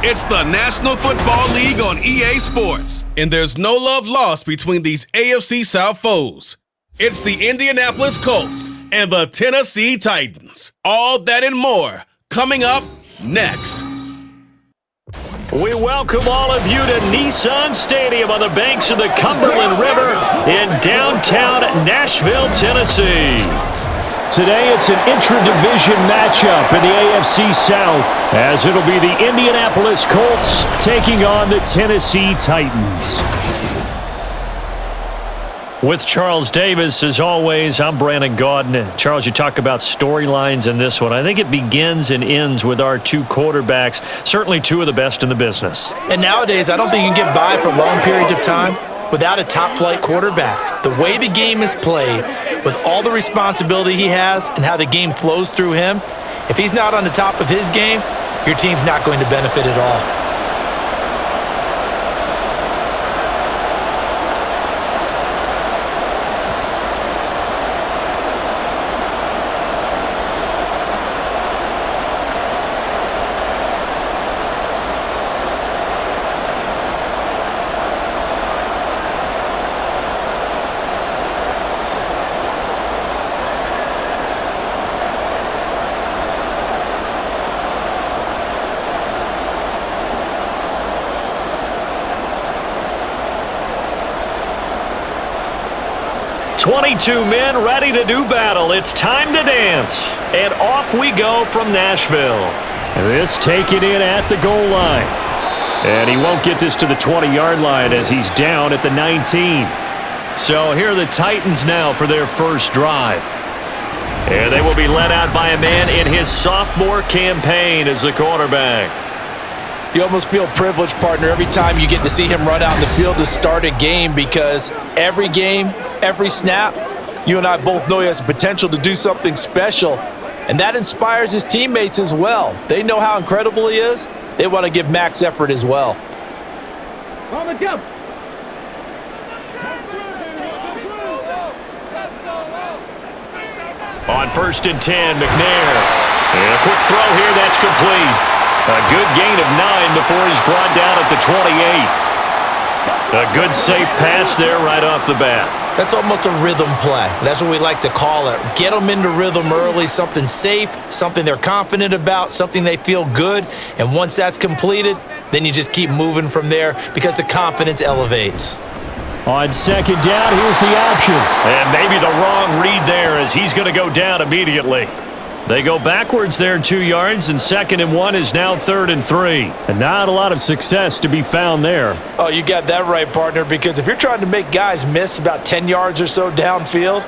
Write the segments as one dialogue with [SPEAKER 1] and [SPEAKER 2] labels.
[SPEAKER 1] It's the National Football League on EA Sports, and there's no love lost between these AFC South foes. It's the Indianapolis Colts and the Tennessee Titans. All that and more coming up next.
[SPEAKER 2] We welcome all of you to Nissan Stadium on the banks of the Cumberland River in downtown Nashville, Tennessee. Today it's an intra-division matchup in the AFC South, as it'll be the Indianapolis Colts taking on the Tennessee Titans. With Charles Davis, as always, I'm Brandon Gaudin. Charles, you talk about storylines in this one. I think it begins and ends with our two quarterbacks, certainly two of the best in the business.
[SPEAKER 3] And nowadays, I don't think you can get by for long periods of time without a top-flight quarterback. The way the game is played, with all the responsibility he has and how the game flows through him, if he's not on the top of his game, your team's not going to benefit at all.
[SPEAKER 2] "22 men ready to do battle. It's time to dance." And off we go from Nashville. This taken in at the goal line. And he won't get this to the 20-yard line as he's down at the 19. So here are the Titans now for their first drive. And they will be led out by a man in his sophomore campaign as the quarterback.
[SPEAKER 3] You almost feel privileged, partner, every time you get to see him run out in the field to start a game, because every game, every snap, you and I both know he has the potential to do something special, and that inspires his teammates as well. They know how incredible he is. They want to give max effort as well.
[SPEAKER 4] On the jump.
[SPEAKER 2] On 1st and 10, McNair. And a quick throw here, that's complete. A good gain of 9 before he's brought down at the 28. A good safe pass there right off the bat.
[SPEAKER 3] That's almost a rhythm play. That's what we like to call it. Get them into rhythm early, something safe, something they're confident about, something they feel good. And once that's completed, then you just keep moving from there because the confidence elevates.
[SPEAKER 2] On second down, here's the option. And maybe the wrong read there, as he's going to go down immediately. They go backwards there 2 yards, and 2nd and 1 is now 3rd and 3. And not a lot of success to be found there.
[SPEAKER 3] Oh, you got that right, partner, because if you're trying to make guys miss about 10 yards or so downfield,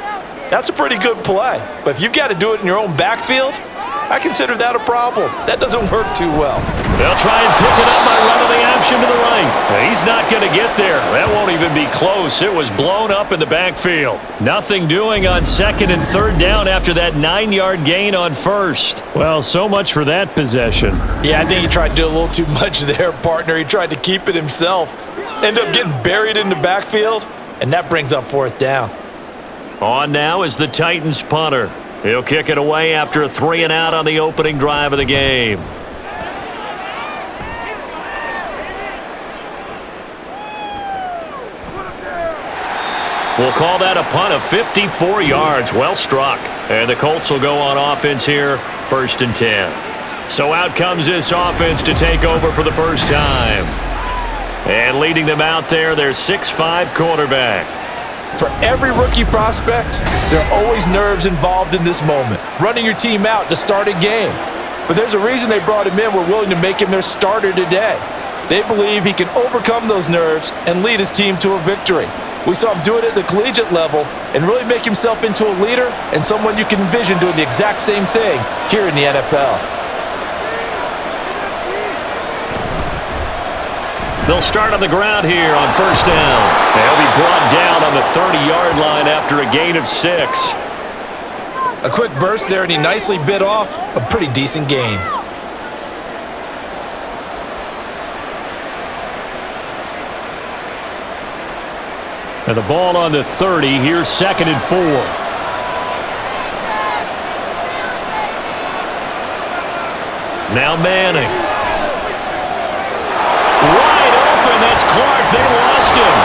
[SPEAKER 3] that's a pretty good play. But if you've got to do it in your own backfield, I consider that a problem. That doesn't work too well.
[SPEAKER 2] They'll try and pick it up by running the option to the right. He's not going to get there. That won't even be close. It was blown up in the backfield. Nothing doing on 2nd and 3rd down after that 9-yard gain on 1st. Well, so much for that possession.
[SPEAKER 3] Yeah, I think he tried to do a little too much there, partner. He tried to keep it himself. Ended up getting buried in the backfield, and that brings up 4th down.
[SPEAKER 2] On now is the Titans punter. He'll kick it away after a 3-and-out on the opening drive of the game. We'll call that a punt of 54 yards. Well struck. And the Colts will go on offense here, 1st and 10. So out comes this offense to take over for the first time. And leading them out there, their 6'5" quarterback.
[SPEAKER 3] For every rookie prospect, there are always nerves involved in this moment. Running your team out to start a game. But there's a reason they brought him in. We're willing to make him their starter today. They believe he can overcome those nerves and lead his team to a victory. We saw him do it at the collegiate level and really make himself into a leader and someone you can envision doing the exact same thing here in the NFL.
[SPEAKER 2] They'll start on the ground here on 1st down. They'll be brought down on the 30-yard line after a gain of 6.
[SPEAKER 3] A quick burst there, and he nicely bit off a pretty decent gain.
[SPEAKER 2] And the ball on the 30. Here's 2nd and 4. Now Manning. Clark, they lost him.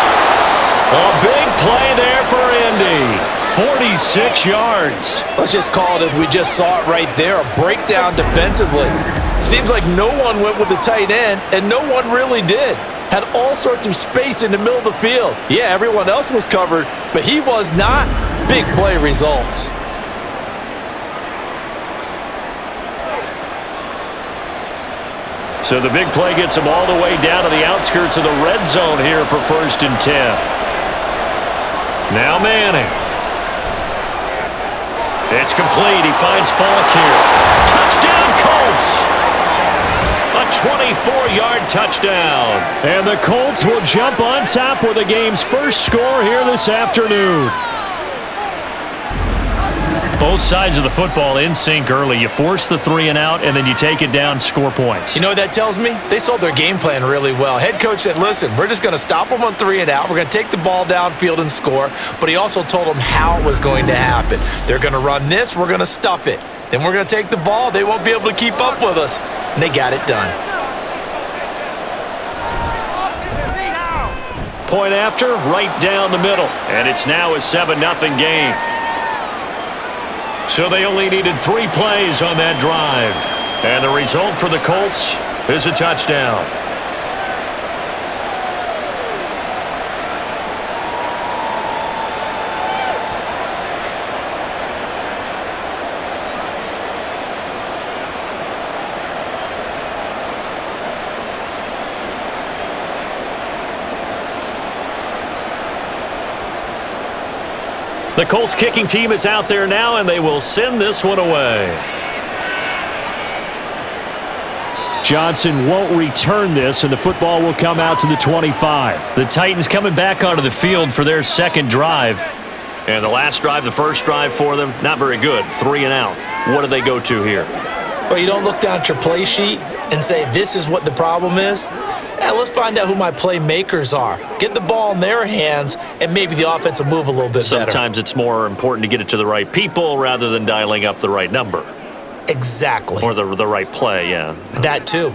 [SPEAKER 2] A big play there for Indy. 46 yards.
[SPEAKER 3] Let's just call it as we just saw it right there, a breakdown defensively. Seems like no one went with the tight end, and no one really did. Had all sorts of space in the middle of the field. Yeah, everyone else was covered, but he was not. Big play results.
[SPEAKER 2] So the big play gets him all the way down to the outskirts of the red zone here for 1st and 10. Now Manning. It's complete. He finds Falk here. Touchdown, Colts! A 24-yard touchdown. And the Colts will jump on top with the game's first score here this afternoon. Both sides of the football in sync early. You force the 3-and-out, and then you take it down, score points.
[SPEAKER 3] You know what that tells me? They sold their game plan really well. Head coach said, listen, we're just going to stop them on 3-and-out. We're going to take the ball downfield and score. But he also told them how it was going to happen. They're going to run this. We're going to stuff it. Then we're going to take the ball. They won't be able to keep up with us. And they got it done.
[SPEAKER 2] Point after, right down the middle. And it's now a 7-0 game. So they only needed 3 plays on that drive. And the result for the Colts is a touchdown. The Colts kicking team is out there now, and they will send this one away. Johnson won't return this, and the football will come out to the 25. The Titans coming back onto the field for their second drive. And the last drive, the first drive for them, not very good. 3-and-out. What do they go to here?
[SPEAKER 3] Well, you don't look down at your play sheet and say, this is what the problem is. Yeah, let's find out who my playmakers are. Get the ball in their hands, and maybe the offense will move a little bit better.
[SPEAKER 2] Sometimes it's more important to get it to the right people rather than dialing up the right number.
[SPEAKER 3] Exactly.
[SPEAKER 2] Or the right play, yeah.
[SPEAKER 3] That too.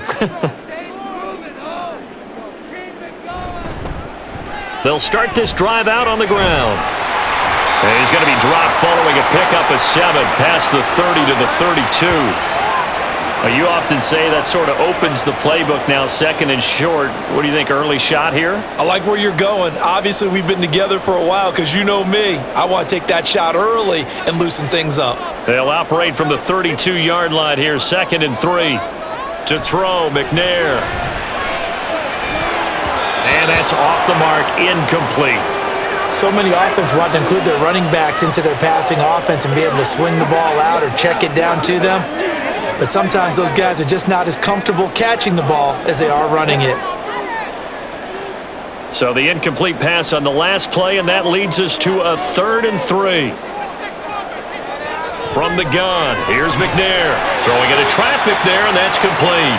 [SPEAKER 2] They'll start this drive out on the ground. And he's going to be dropped following a pickup of 7 past the 30 to the 32. You often say that sort of opens the playbook now, 2nd and short. What do you think, early shot here?
[SPEAKER 3] I like where you're going. Obviously, we've been together for a while because you know me. I want to take that shot early and loosen things up.
[SPEAKER 2] They'll operate from the 32-yard line here, 2nd and 3. To throw, McNair. And that's off the mark, incomplete.
[SPEAKER 3] So many offenses want to include their running backs into their passing offense and be able to swing the ball out or check it down to them. But sometimes those guys are just not as comfortable catching the ball as they are running it.
[SPEAKER 2] So the incomplete pass on the last play, and that leads us to a 3rd and 3. From the gun, here's McNair. Throwing into traffic there, and that's complete.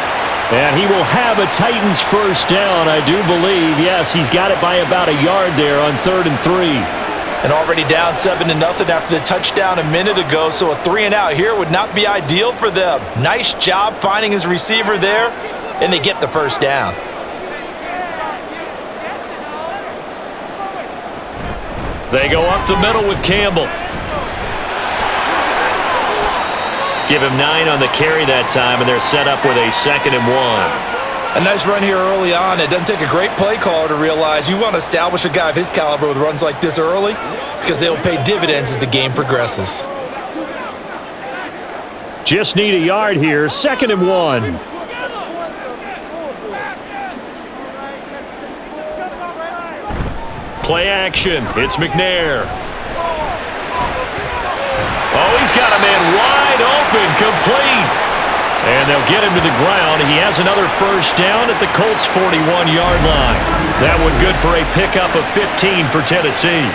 [SPEAKER 2] And he will have a Titans first down, I do believe. Yes, he's got it by about a yard there on 3rd and 3.
[SPEAKER 3] And already down 7-0 after the touchdown a minute ago, so a 3-and-out here would not be ideal for them. Nice job finding his receiver there, and they get the first down.
[SPEAKER 2] They go up the middle with Campbell. Give him 9 on the carry that time, and they're set up with a 2nd and 1.
[SPEAKER 3] A nice run here early on. It doesn't take a great play caller to realize you want to establish a guy of his caliber with runs like this early because they will pay dividends as the game progresses.
[SPEAKER 2] Just need a yard here. 2nd and 1. Play action. It's McNair. Oh, he's got a man wide open, complete. And they'll get him to the ground. He has another first down at the Colts' 41-yard line. That one good for a pickup of 15 for Tennessee.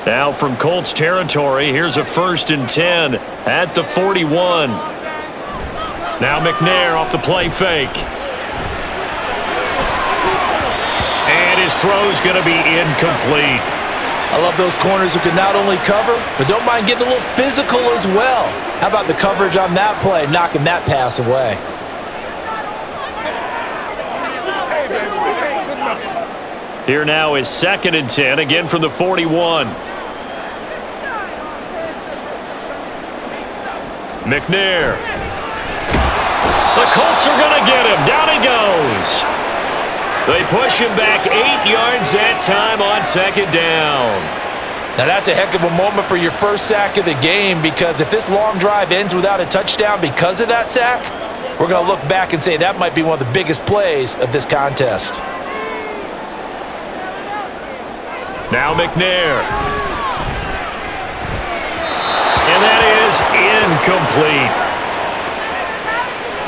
[SPEAKER 2] Now from Colts territory, here's a 1st and 10 at the 41. Now McNair off the play fake. And his throw's going to be incomplete.
[SPEAKER 3] I love those corners who can not only cover, but don't mind getting a little physical as well. How about the coverage on that play, knocking that pass away?
[SPEAKER 2] Here now is 2nd and 10, again from the 41. McNair. The Colts are going to get him. Down he goes. They push him back 8 yards that time on 2nd down.
[SPEAKER 3] Now that's a heck of a moment for your first sack of the game, because if this long drive ends without a touchdown because of that sack, we're going to look back and say that might be one of the biggest plays of this contest.
[SPEAKER 2] Now McNair. And that is incomplete.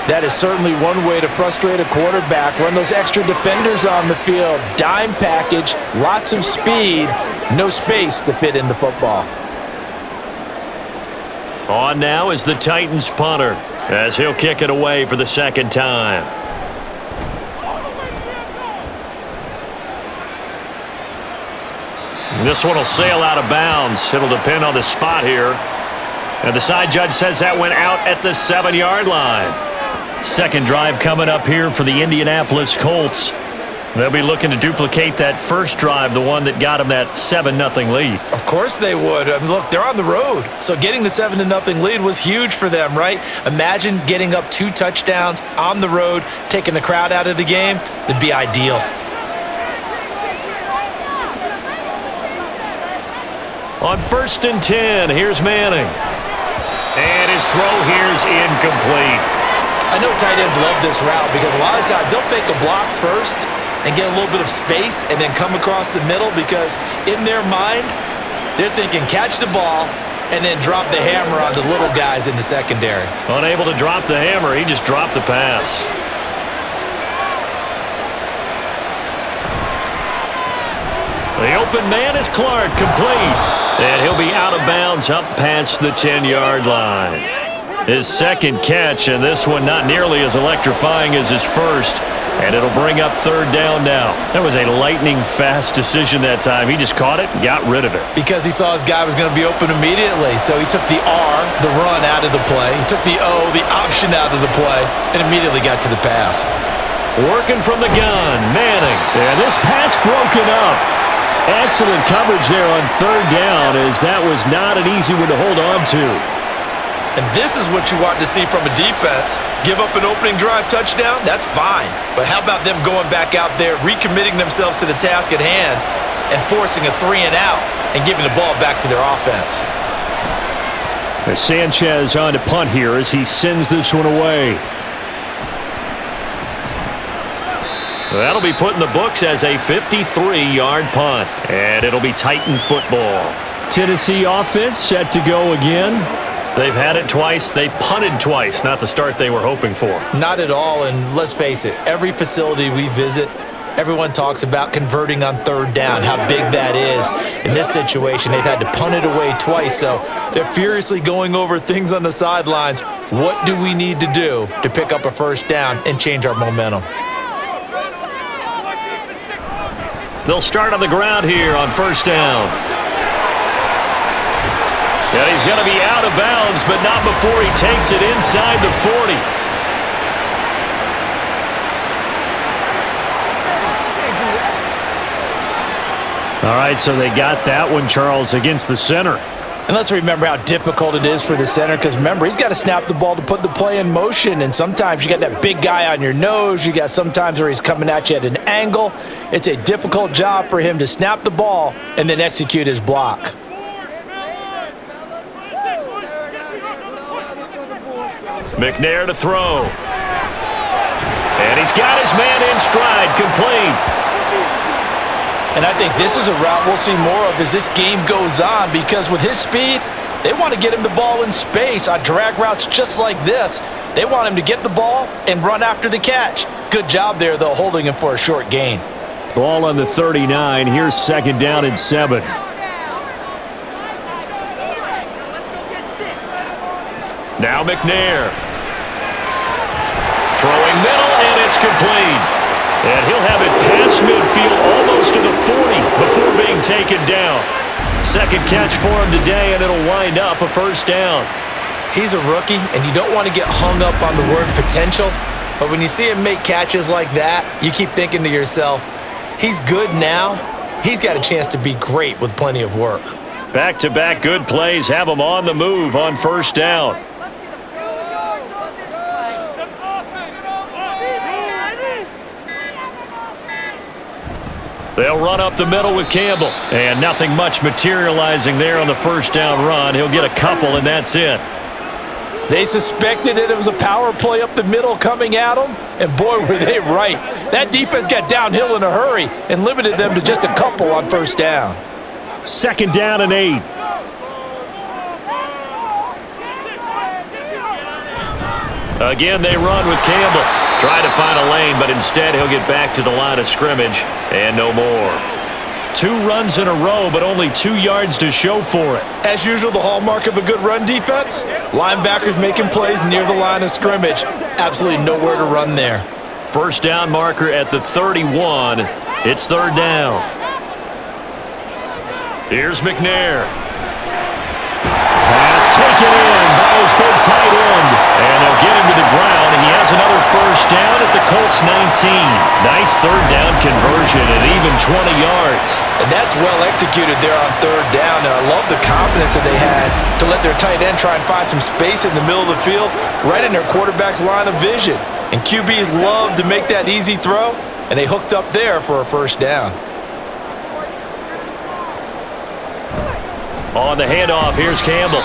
[SPEAKER 3] That is certainly one way to frustrate a quarterback. Run those extra defenders on the field. Dime package, lots of speed, no space to fit into football.
[SPEAKER 2] On now is the Titans punter, as he'll kick it away for the 2nd time. This one will sail out of bounds. It'll depend on the spot here. And the side judge says that went out at the 7-yard line. 2nd drive coming up here for the Indianapolis Colts. They'll be looking to duplicate that first drive, the one that got them that 7-0 lead.
[SPEAKER 3] Of course they would. I mean, look, they're on the road. So getting the 7-0 lead was huge for them, right? Imagine getting up 2 touchdowns on the road, taking the crowd out of the game. It'd be ideal.
[SPEAKER 2] On 1st and 10, here's Manning. And his throw here's incomplete.
[SPEAKER 3] I know tight ends love this route because a lot of times they'll fake a block first and get a little bit of space and then come across the middle, because in their mind, they're thinking catch the ball and then drop the hammer on the little guys in the secondary.
[SPEAKER 2] Unable to drop the hammer, he just dropped the pass. The open man is Clark, complete. And he'll be out of bounds up past the 10-yard line. His 2nd catch, and this one not nearly as electrifying as his first. And it'll bring up 3rd down now. That was a lightning-fast decision that time. He just caught it and got rid of it.
[SPEAKER 3] Because he saw his guy was going to be open immediately. So he took the R, the run, out of the play. He took the O, the option, out of the play, and immediately got to the pass.
[SPEAKER 2] Working from the gun, Manning. And this pass broken up. Excellent coverage there on 3rd down, as that was not an easy one to hold on to.
[SPEAKER 3] And this is what you want to see from a defense. Give up an opening drive touchdown, that's fine. But how about them going back out there, recommitting themselves to the task at hand, and forcing a 3-and-out and giving the ball back to their offense?
[SPEAKER 2] As Sanchez on to punt here as he sends this one away. That'll be put in the books as a 53-yard punt, and it'll be Titan football. Tennessee offense set to go again. They've had it twice. They've punted twice. Not the start they were hoping for.
[SPEAKER 3] Not at all, and let's face it, every facility we visit, everyone talks about converting on 3rd down, how big that is. In this situation, they've had to punt it away twice, so they're furiously going over things on the sidelines. What do we need to do to pick up a 1st down and change our momentum?
[SPEAKER 2] They'll start on the ground here on 1st down. And he's going to be out of bounds, but not before he takes it inside the 40. All right, so they got that one, Charles, against the center.
[SPEAKER 3] And let's remember how difficult it is for the center, because remember, he's got to snap the ball to put the play in motion, and sometimes you got that big guy on your nose. You got sometimes where he's coming at you at an angle. It's a difficult job for him to snap the ball and then execute his block.
[SPEAKER 2] McNair to throw. And he's got his man in stride, complete.
[SPEAKER 3] And I think this is a route we'll see more of as this game goes on, because with his speed, they want to get him the ball in space on drag routes just like this. They want him to get the ball and run after the catch. Good job there, though, holding him for a short gain.
[SPEAKER 2] Ball on the 39. Here's 2nd down and 7. Now McNair. Throwing middle, and it's complete. And he'll have it past midfield almost to the 40 before being taken down. Second catch for him today, and it'll wind up a first down.
[SPEAKER 3] He's a rookie, and you don't want to get hung up on the word potential, but when you see him make catches like that, you keep thinking to yourself, he's good now. He's got a chance to be great with plenty of work.
[SPEAKER 2] Back-to-back good plays have him on the move on first down. They'll run up the middle with Campbell. And nothing much materializing there on the first down run. He'll get a couple, and that's it.
[SPEAKER 3] They suspected it was a power play up the middle coming at them, and boy, were they right. That defense got downhill in a hurry and limited them to just a couple on first down.
[SPEAKER 2] Second down and 8. Again, they run with Campbell. Try to find a lane, but instead he'll get back to the line of scrimmage and no more. 2 runs in a row, but only 2 yards to show for it.
[SPEAKER 3] As usual, the hallmark of a good run defense, linebackers making plays near the line of scrimmage. Absolutely nowhere to run there.
[SPEAKER 2] First down marker at the 31. It's third down. Here's McNair. Pass taken in by his big tight end. And they'll get him to the ground, and he has another first down at the Colts 19. Nice third down conversion at even 20 yards.
[SPEAKER 3] And that's well executed there on third down. And I love the confidence that they had to let their tight end try and find some space in the middle of the field, right in their quarterback's line of vision. And QBs love to make that easy throw, and they hooked up there for a first down.
[SPEAKER 2] On the handoff, here's Campbell.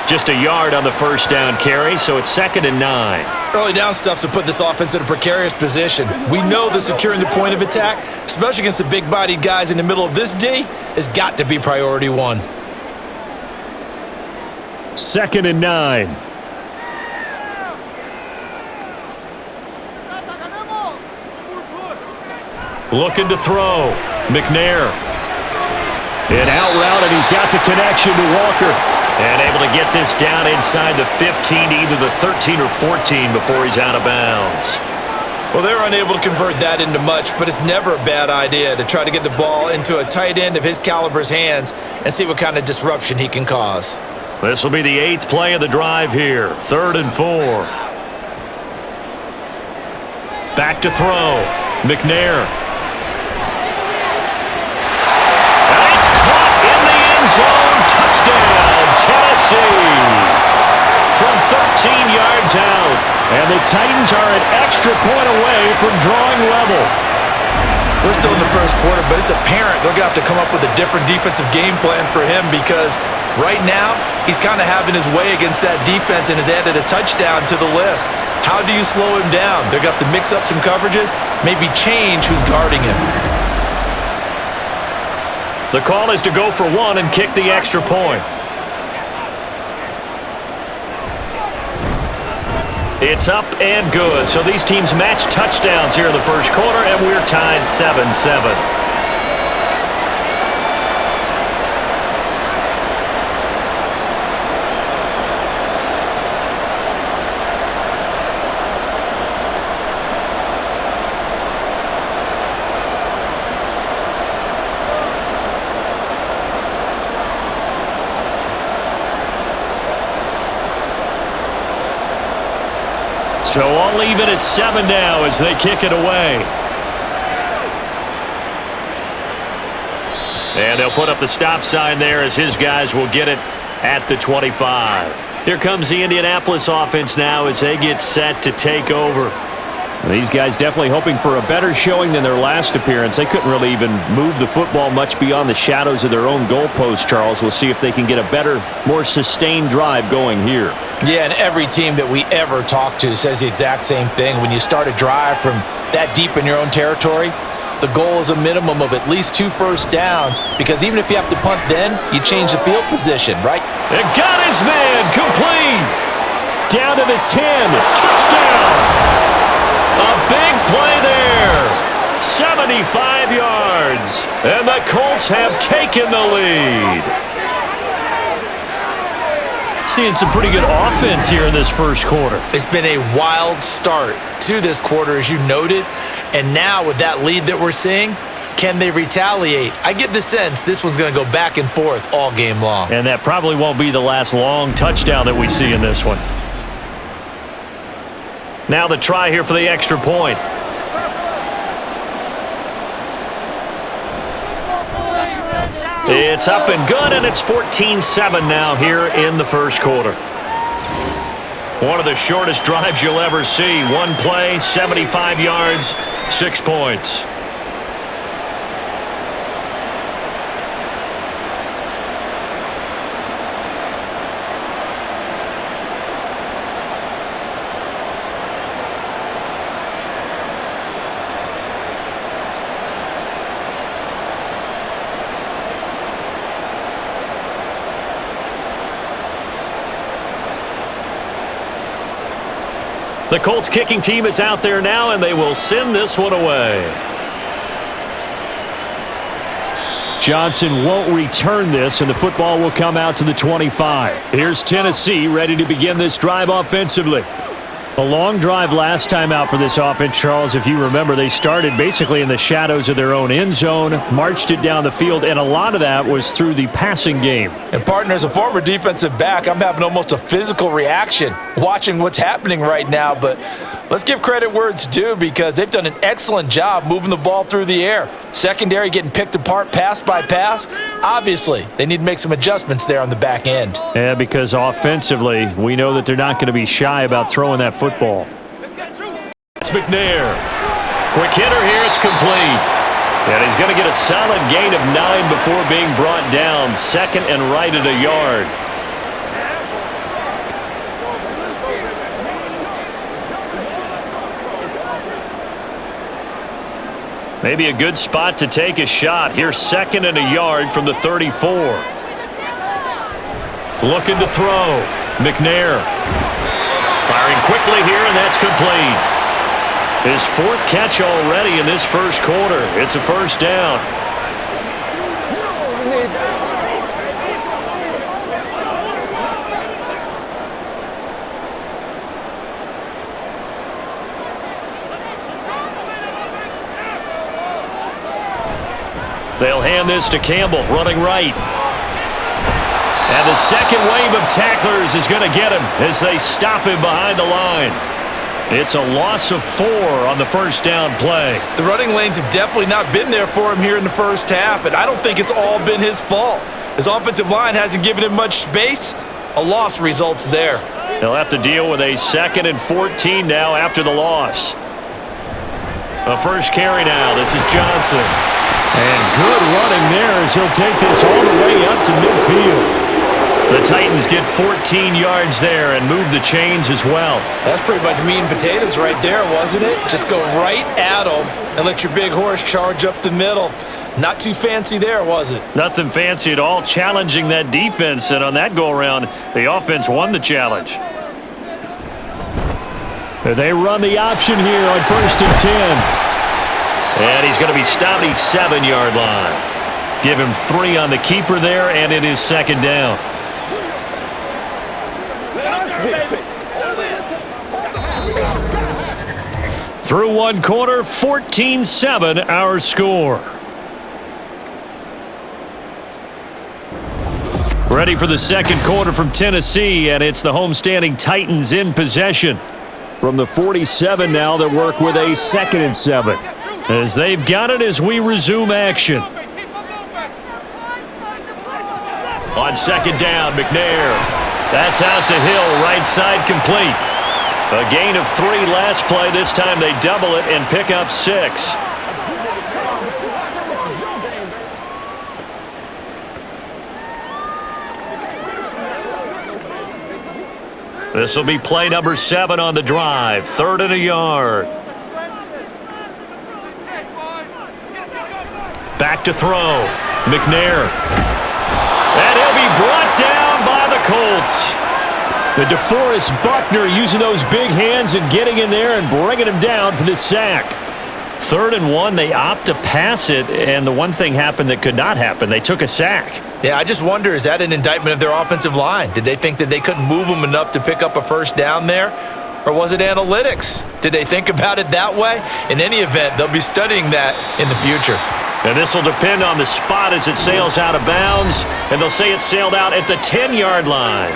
[SPEAKER 2] Just a yard on the first down carry, so it's 2nd and 9.
[SPEAKER 3] Early down stuff's to put this offense in a precarious position. We know that securing the point of attack, especially against the big-bodied guys in the middle of this D, has got to be priority 1.
[SPEAKER 2] 2nd and 9. Looking to throw. McNair. An out route, and he's got the connection to Walker. And able to get this down inside the 15 to either the 13 or 14 before he's out of bounds.
[SPEAKER 3] Well, they're unable to convert that into much, but it's never a bad idea to try to get the ball into a tight end of his caliber's hands and see what kind of disruption he can cause.
[SPEAKER 2] This will be the 8th play of the drive here. 3rd and 4. Back to throw. McNair. Zone touchdown, Tennessee. From 13 yards out. And the Titans are an extra point away from drawing level.
[SPEAKER 3] We're still in the first quarter, but it's apparent they're going to have to come up with a different defensive game plan for him because right now he's kind of having his way against that defense and has added a touchdown to the list. How do you slow him down? They're going to have to mix up some coverages, maybe change who's guarding him.
[SPEAKER 2] The call is to go for 1 and kick the extra point. It's up and good. So these teams match touchdowns here in the first quarter, and we're tied 7-7. So all even at 7 now as they kick it away. And they'll put up the stop sign there as his guys will get it at the 25. Here comes the Indianapolis offense now as they get set to take over. These guys definitely hoping for a better showing than their last appearance. They couldn't really even move the football much beyond the shadows of their own goalpost, Charles. We'll see if they can get a better, more sustained drive going here.
[SPEAKER 3] Yeah, and every team that we ever talk to says the exact same thing. When you start a drive from that deep in your own territory, the goal is a minimum of at least 2 first downs because even if you have to punt then, you change the field position, right?
[SPEAKER 2] And got his man complete. Down to the 10. Touchdown. A big play there. 75 yards. And the Colts have taken the lead. Seeing some pretty good offense here in this first quarter.
[SPEAKER 3] It's been a wild start to this quarter, as you noted. And now with that lead that we're seeing, Can they retaliate? I get the sense this one's going to go back and forth all game long.
[SPEAKER 2] And that probably won't be the last long touchdown that we see in this one. Now the try here for the extra point. It's up and good, and it's 14-7 now here in the first quarter. One of the shortest drives you'll ever see. One play, 75 yards, 6 points. The Colts kicking team is out there now, and they will send this one away. Johnson won't return this, and the football will come out to the 25. Here's Tennessee ready to begin this drive offensively. A long drive last time out for this offense, Charles. If you remember, they started basically in the shadows of their own end zone, marched it down the field, and a lot of that was through the passing game.
[SPEAKER 3] And partner, as a former defensive back, I'm having almost a physical reaction watching what's happening right now. But let's give credit where it's due, because they've done an excellent job moving the ball through the air. Secondary getting picked apart pass by pass. Obviously, they need to make some adjustments there on the back end.
[SPEAKER 2] Yeah, because offensively, we know that they're not going to be shy about throwing that football. It's McNair. Quick hitter here, it's complete. And he's going to get a solid gain of 9 before being brought down. Second and right at a yard. Maybe a good spot to take a shot. Here's second and a yard from the 34. Looking to throw. McNair. Firing quickly here, and that's complete. His 4th catch already in this first quarter. It's a first down. They'll hand this to Campbell, running right. And the second wave of tacklers is going to get him as they stop him behind the line. It's a loss of 4 on the first down play.
[SPEAKER 3] The running lanes have definitely not been there for him here in the first half, and I don't think it's all been his fault. His offensive line hasn't given him much space. A loss results there.
[SPEAKER 2] They'll have to deal with a 2nd and 14 now after the loss. A first carry now. This is Johnson. And good running there as he'll take this all the way up to midfield. The Titans get 14 yards there and move the chains as well.
[SPEAKER 3] That's pretty much meat and potatoes right there, wasn't it? Just go right at them and let your big horse charge up the middle. Not too fancy there, was it?
[SPEAKER 2] Nothing fancy at all, challenging that defense. And on that go-around, the offense won the challenge. They run the option here on 1st and 10. And he's going to be stopped at the 7-yard line. Give him 3 on the keeper there, and it is second down. Through one quarter, 14-7 our score. Ready for the second quarter from Tennessee, and it's the homestanding Titans in possession. From the 47 now, they work with a 2nd and 7. As they've got it as we resume action. On second down, McNair. That's out to Hill, right side complete. A gain of 3 last play. This time they double it and pick up 6. This will be play number 7 on the drive. 3rd and a yard. Back to throw. McNair. And he'll be brought down by the Colts. The DeForest Buckner using those big hands and getting in there and bringing him down for the sack. 3rd and 1, they opt to pass it, and the one thing happened that could not happen. They took a sack.
[SPEAKER 3] Yeah, I just wonder, is that an indictment of their offensive line? Did they think that they couldn't move them enough to pick up a first down there? Or was it analytics? Did they think about it that way? In any event, they'll be studying that in the future.
[SPEAKER 2] And this will depend on the spot as it sails out of bounds, and they'll say it sailed out at the 10-yard line.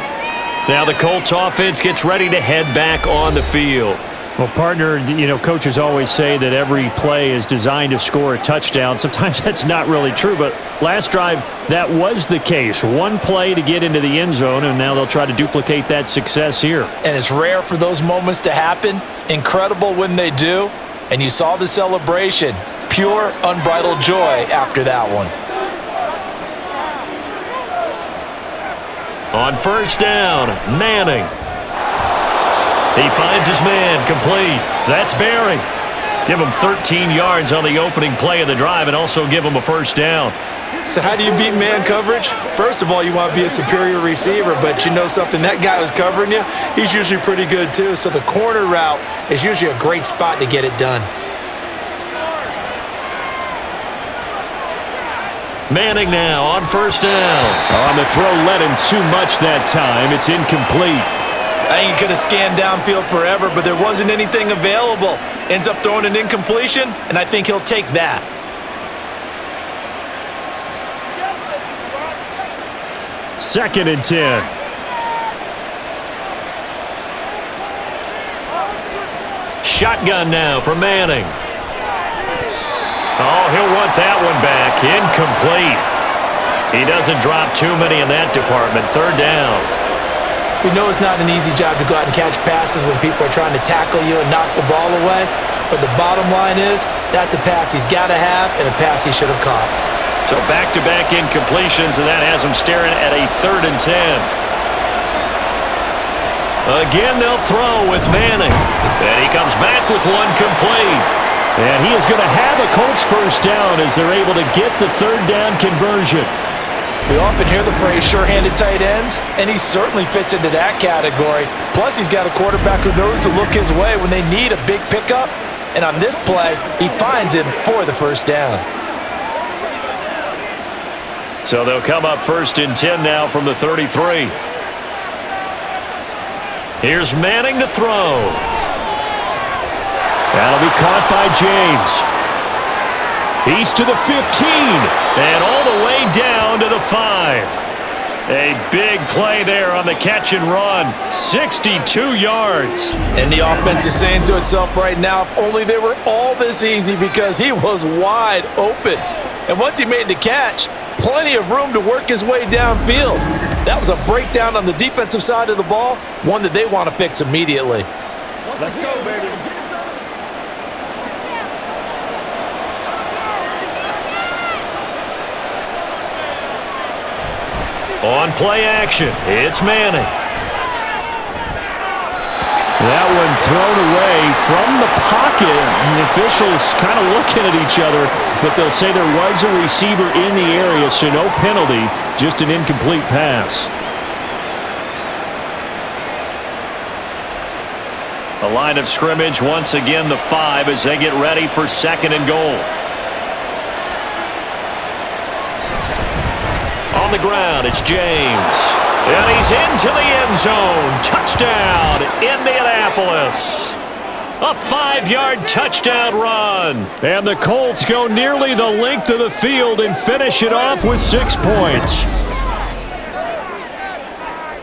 [SPEAKER 2] Now the Colts offense gets ready to head back on the field.
[SPEAKER 5] Well, partner, coaches always say that every play is designed to score a touchdown. Sometimes that's not really true, but last drive, that was the case. One play to get into the end zone, and now they'll try to duplicate that success here.
[SPEAKER 3] And it's rare for those moments to happen. Incredible when they do. And you saw the celebration. Pure, unbridled joy after that one.
[SPEAKER 2] On first down, Manning. He finds his man, complete. That's Barry. Give him 13 yards on the opening play of the drive and also give him a first down.
[SPEAKER 6] So how do you beat man coverage? First of all, you want to be a superior receiver, but you know something, that guy who's covering you, he's usually pretty good too. So the corner route is usually a great spot to get it done.
[SPEAKER 2] Manning now on first down.
[SPEAKER 5] On the throw, led him too much that time. It's incomplete.
[SPEAKER 6] I think he could have scanned downfield forever, but there wasn't anything available. Ends up throwing an incompletion, and I think he'll take that.
[SPEAKER 5] Second and 10.
[SPEAKER 2] Shotgun now for Manning. Oh, he'll want that one back. Incomplete. He doesn't drop too many in that department. Third down.
[SPEAKER 3] We know it's not an easy job to go out and catch passes when people are trying to tackle you and knock the ball away. But the bottom line is, that's a pass he's got to have and a pass he should have caught.
[SPEAKER 2] So back-to-back incompletions, and that has him staring at a 3rd and 10. Again, they'll throw with Manning. And he comes back with one complete.
[SPEAKER 5] And he is going to have a Colts first down as they're able to get the 3rd down conversion.
[SPEAKER 3] We often hear the phrase sure-handed tight ends, and he certainly fits into that category. Plus, he's got a quarterback who knows to look his way when they need a big pickup. And on this play, he finds him for the first down.
[SPEAKER 2] So they'll come up 1st and 10 now from the 33. Here's Manning to throw.
[SPEAKER 5] That'll be caught by James. He's to the 15.
[SPEAKER 2] And all the way down to the 5. A big play there on the catch and run. 62 yards.
[SPEAKER 3] And the offense is saying to itself right now, if only they were all this easy, because he was wide open. And once he made the catch, plenty of room to work his way downfield. That was a breakdown on the defensive side of the ball, one that they want to fix immediately.
[SPEAKER 6] Let's go, baby.
[SPEAKER 2] On play action, it's Manning.
[SPEAKER 5] That one thrown away from the pocket. And the officials kind of looking at each other, but they'll say there was a receiver in the area, so no penalty, just an incomplete pass.
[SPEAKER 2] The line of scrimmage, once again the 5 as they get ready for 2nd and goal. On the ground, it's James. And he's into the end zone. Touchdown, Indianapolis. A 5-yard touchdown run.
[SPEAKER 5] And the Colts go nearly the length of the field and finish it off with 6 points.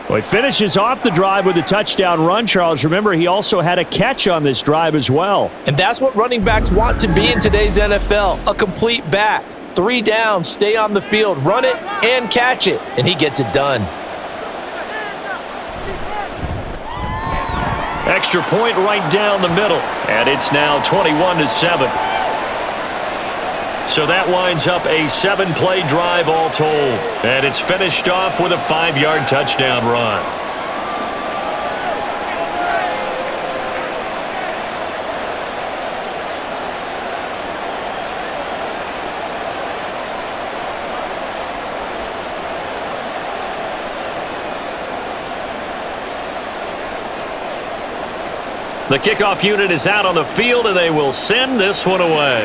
[SPEAKER 5] Well, he finishes off the drive with a touchdown run, Charles. Remember, he also had a catch on this drive as well.
[SPEAKER 3] And that's what running backs want to be in today's NFL, a complete back. 3 downs, stay on the field, run it and catch it, and he gets it done.
[SPEAKER 2] Extra point right down the middle, and it's now 21-7. So that winds up a 7-play drive all told, and it's finished off with a 5-yard touchdown run. The kickoff unit is out on the field, and they will send this one away.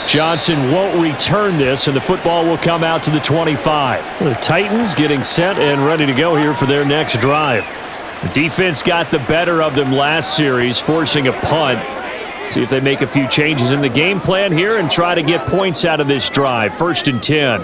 [SPEAKER 5] Johnson won't return this, and the football will come out to the 25. The Titans getting set and ready to go here for their next drive. The defense got the better of them last series, forcing a punt. See if they make a few changes in the game plan here and try to get points out of this drive. 1st and 10.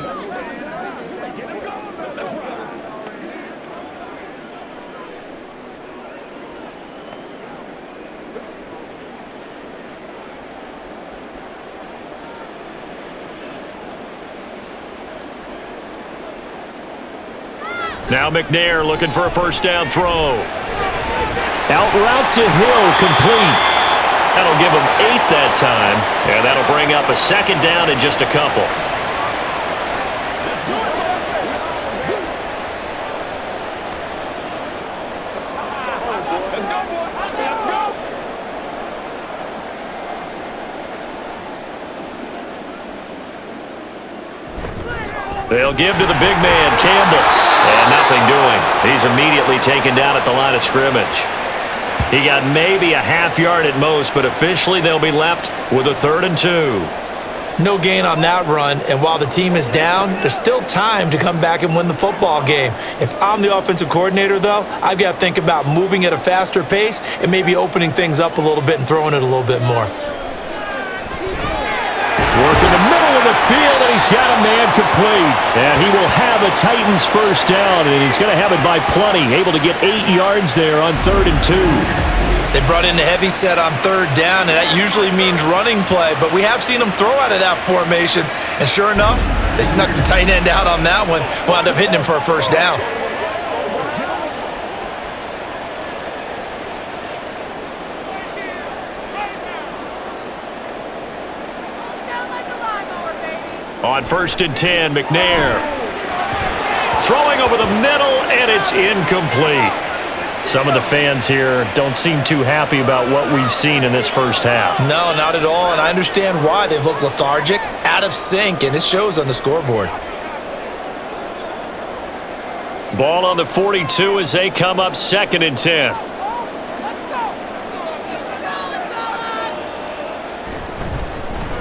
[SPEAKER 2] Now McNair looking for a first down throw.
[SPEAKER 5] Out route to Hill, complete.
[SPEAKER 2] That'll give him 8 that time, and that'll bring up a 2nd down and just a couple. They'll give to the big man, Campbell. And nothing doing. He's immediately taken down at the line of scrimmage. He got maybe a half yard at most, but officially they'll be left with a 3rd and 2.
[SPEAKER 6] No gain on that run, and while the team is down, there's still time to come back and win the football game. If I'm the offensive coordinator, though, I've got to think about moving at a faster pace and maybe opening things up a little bit and throwing it a little bit more.
[SPEAKER 5] Working the middle of the field, and he's got a man complete. And he will have a Titans first down, and he's going to have it by plenty. Able to get 8 yards there on 3rd and 2.
[SPEAKER 6] They brought in the heavy set on 3rd down, and that usually means running play. But we have seen them throw out of that formation. And sure enough, they snuck the tight end out on that one. Wound up hitting him for a first down.
[SPEAKER 2] On 1st and 10, McNair. Throwing over the middle, and it's incomplete.
[SPEAKER 5] Some of the fans here don't seem too happy about what we've seen in this first half.
[SPEAKER 6] No, not at all, and I understand why. They've looked lethargic, out of sync, and it shows on the scoreboard.
[SPEAKER 2] Ball on the 42 as they come up 2nd and 10.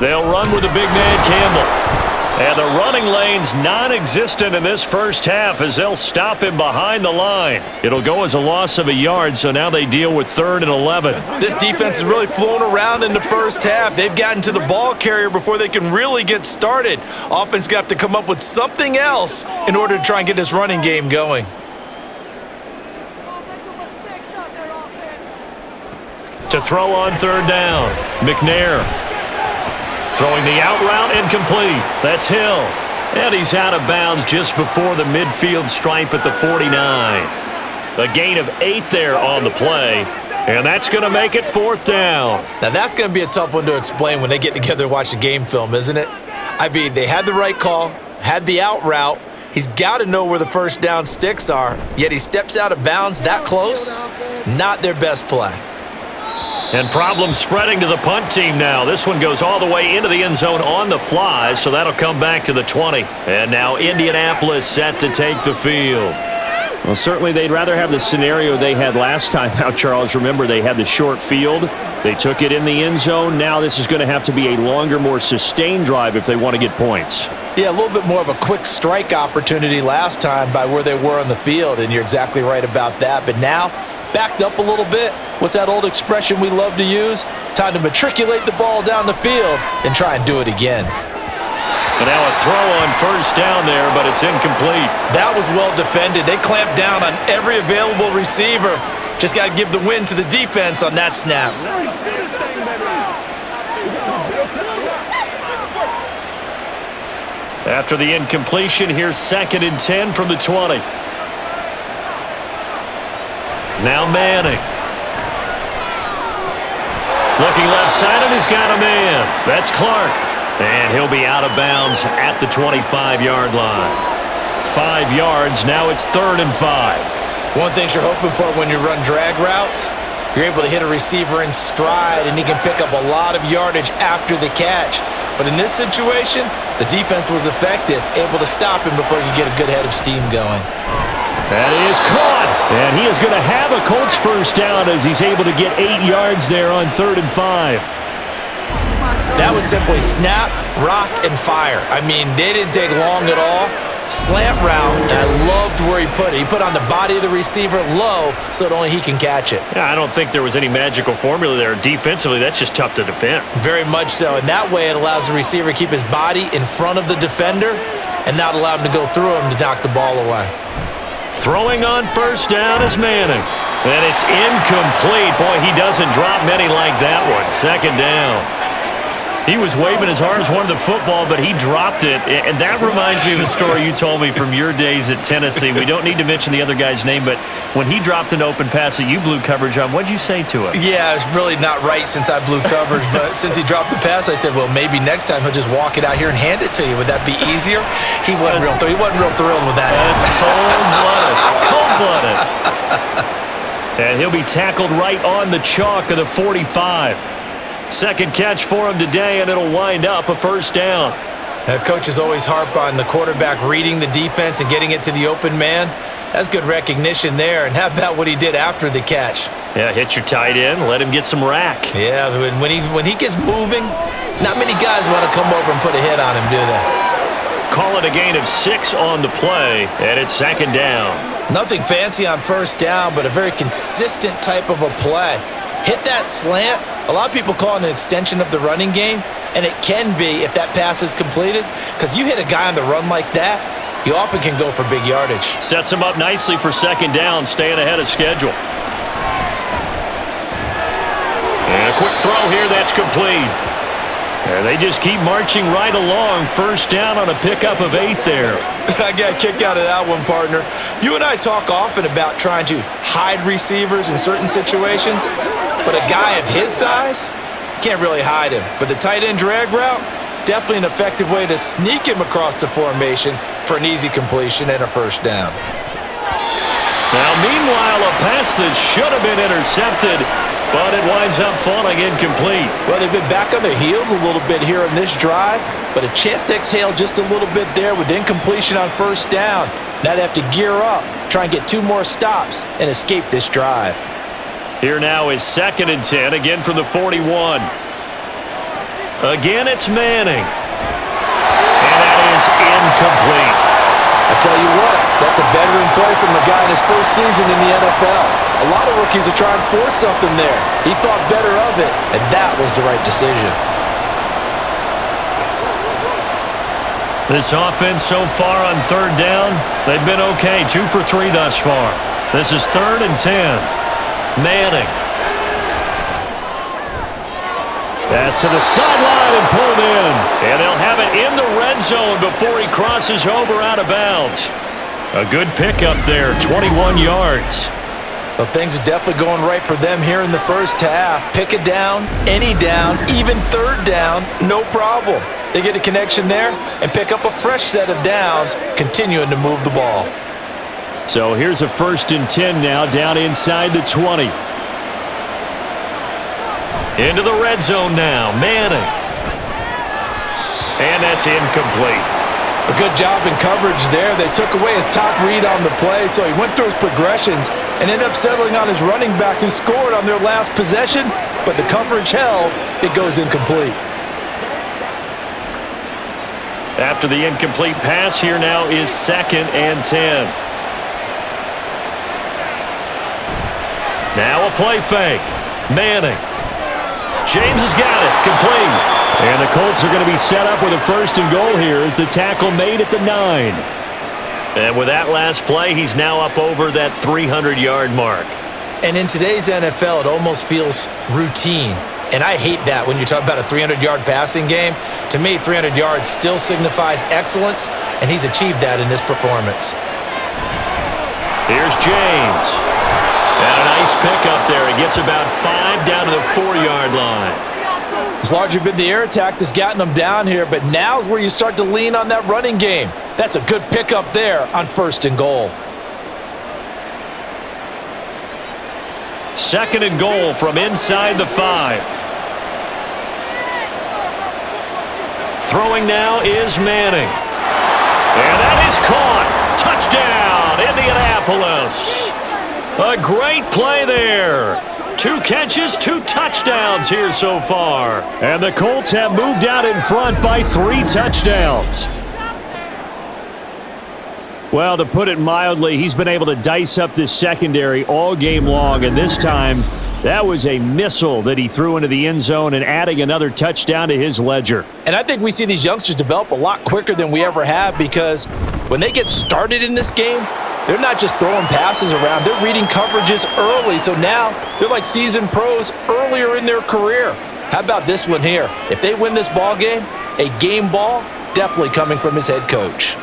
[SPEAKER 2] They'll run with the big man, Campbell. And the running lane's non-existent in this first half as they'll stop him behind the line. It'll go as a loss of a yard, so now they deal with 3rd and 11.
[SPEAKER 6] This defense has really flown around in the first half. They've gotten to the ball carrier before they can really get started. Offense got to come up with something else in order to try and get this running game going.
[SPEAKER 2] To throw on 3rd down, McNair. Throwing the out route incomplete. That's Hill. And he's out of bounds just before the midfield stripe at the 49. A gain of 8 there on the play. And that's going to make it 4th down.
[SPEAKER 6] Now that's going to be a tough one to explain when they get together and watch the game film, isn't it? I mean, they had the right call, had the out route. He's got to know where the first down sticks are, yet he steps out of bounds that close. Not their best play.
[SPEAKER 2] And problems spreading to the punt team now. This one goes all the way into the end zone on the fly, so that'll come back to the 20. And now Indianapolis set to take the field.
[SPEAKER 5] Well, certainly they'd rather have the scenario they had last time out, Charles. Remember, they had the short field. They took it in the end zone. Now this is going to have to be a longer, more sustained drive if they want to get points.
[SPEAKER 3] Yeah, a little bit more of a quick strike opportunity last time by where they were on the field, and you're exactly right about that. But now, backed up a little bit. What's that old expression we love to use? Time to matriculate the ball down the field and try and do it again.
[SPEAKER 2] And now a throw on first down there, but it's incomplete.
[SPEAKER 6] That was well defended. They clamped down on every available receiver. Just got to give the win to the defense on that snap.
[SPEAKER 2] After the incompletion, here's 2nd and 10 from the 20. Now Manning. Looking left side, and he's got a man. That's Clark. And he'll be out of bounds at the 25-yard line. 5 yards, now it's 3rd and 5.
[SPEAKER 6] One thing you're hoping for when you run drag routes, you're able to hit a receiver in stride, and he can pick up a lot of yardage after the catch. But in this situation, the defense was effective, able to stop him before you get a good head of steam going.
[SPEAKER 5] That is caught, and he is going to have a Colts first down as he's able to get 8 yards there on 3rd and 5.
[SPEAKER 6] That was simply snap, rock, and fire. I mean, they didn't take long at all. slant route, and I loved where he put it. He put on the body of the receiver low so that only he can catch it.
[SPEAKER 2] Yeah, I don't think there was any magical formula there. Defensively, that's just tough to defend.
[SPEAKER 6] Very much so, and that way it allows the receiver to keep his body in front of the defender and not allow him to go through him to knock the ball away.
[SPEAKER 2] Throwing on first down is Manning. And it's incomplete. Boy, he doesn't drop many like that one. Second down. He was waving his arms, wanted the football, but he dropped it. And that reminds me of the story you told me from your days at Tennessee. We don't need to mention the other guy's name, but when he dropped an open pass that you blew coverage on, what'd you say to him?
[SPEAKER 6] Yeah, it's really not right since I blew coverage, but since he dropped the pass, I said, well, maybe next time he'll just walk it out here and hand it to you. Would that be easier? He wasn't real thrilled with that.
[SPEAKER 2] That's cold-blooded. Cold-blooded. And he'll be tackled right on the chalk of the 45. Second catch for him today, and it'll wind up a first down.
[SPEAKER 6] Coaches always harp on the quarterback reading the defense and getting it to the open man. That's good recognition there. And how about what he did after the catch?
[SPEAKER 2] Yeah, hit your tight end, let him get some rack.
[SPEAKER 6] Yeah, when he gets moving, not many guys want to come over and put a hit on him, do they?
[SPEAKER 2] Call it a gain of 6 on the play, and it's second down.
[SPEAKER 6] Nothing fancy on first down, but a very consistent type of a play. Hit that slant. A lot of people call it an extension of the running game, and it can be if that pass is completed, because you hit a guy on the run like that, you often can go for big yardage.
[SPEAKER 2] Sets him up nicely for second down, staying ahead of schedule. And a quick throw here, that's complete. And they just keep marching right along. First down on a pickup of 8 there.
[SPEAKER 6] I got a kick out of that one, partner. You and I talk often about trying to hide receivers in certain situations, but a guy of his size, can't really hide him. But the tight end drag route, definitely an effective way to sneak him across the formation for an easy completion and a first down.
[SPEAKER 2] Now, meanwhile, a pass that should have been intercepted, but it winds up falling incomplete.
[SPEAKER 3] Well, they've been back on their heels a little bit here on this drive, but a chance to exhale just a little bit there with incompletion on first down. Now they have to gear up, try and get 2 more stops, and escape this drive.
[SPEAKER 2] Here now is 2nd and 10, again from the 41. Again, it's Manning. And that is incomplete.
[SPEAKER 3] I tell you what, that's a veteran play from the guy in his first season in the NFL. A lot of rookies are trying to force something there. He thought better of it, and that was the right decision.
[SPEAKER 2] This offense so far on third down, they've been okay. 2 for 3 thus far. This is 3rd and 10. Manning. Pass to the sideline and pulled in. And they'll have it in the red zone before he crosses over out of bounds. A good pickup there, 21 yards.
[SPEAKER 3] Well, things are definitely going right for them here in the first half. Pick a down, any down, even third down, no problem. They get a connection there and pick up a fresh set of downs, continuing to move the ball.
[SPEAKER 2] So here's a 1st and 10 now, down inside the 20. Into the red zone now, Manning. And that's incomplete.
[SPEAKER 3] A good job in coverage there. They took away his top read on the play, so he went through his progressions and ended up settling on his running back who scored on their last possession, but the coverage held, it goes incomplete.
[SPEAKER 2] After the incomplete pass, here now is 2nd and 10. Now a play fake. Manning. James has got it. Complete. And the Colts are going to be set up with a 1st and goal here as the tackle made at the 9. And with that last play, he's now up over that 300-yard mark.
[SPEAKER 6] And in today's NFL, it almost feels routine. And I hate that when you talk about a 300-yard passing game. To me, 300 yards still signifies excellence, and he's achieved that in this performance.
[SPEAKER 2] Here's James. And a nice pickup there. He gets about 5 down to the 4-yard line.
[SPEAKER 3] It's largely been the air attack that's gotten them down here, but now's where you start to lean on that running game. That's a good pickup there on 1st and goal.
[SPEAKER 2] 2nd and goal from inside the 5. Throwing now is Manning. And that is caught. Touchdown, Indianapolis. A great play there. 2 catches, 2 touchdowns here so far. And the Colts have moved out in front by 3 touchdowns.
[SPEAKER 5] Well, to put it mildly, he's been able to dice up this secondary all game long, and this time that was a missile that he threw into the end zone and adding another touchdown to his ledger.
[SPEAKER 3] And I think we see these youngsters develop a lot quicker than we ever have, because when they get started in this game, they're not just throwing passes around. They're reading coverages early, so now they're like seasoned pros earlier in their career. How about this one here? If they win this ball game, a game ball definitely coming from his head coach.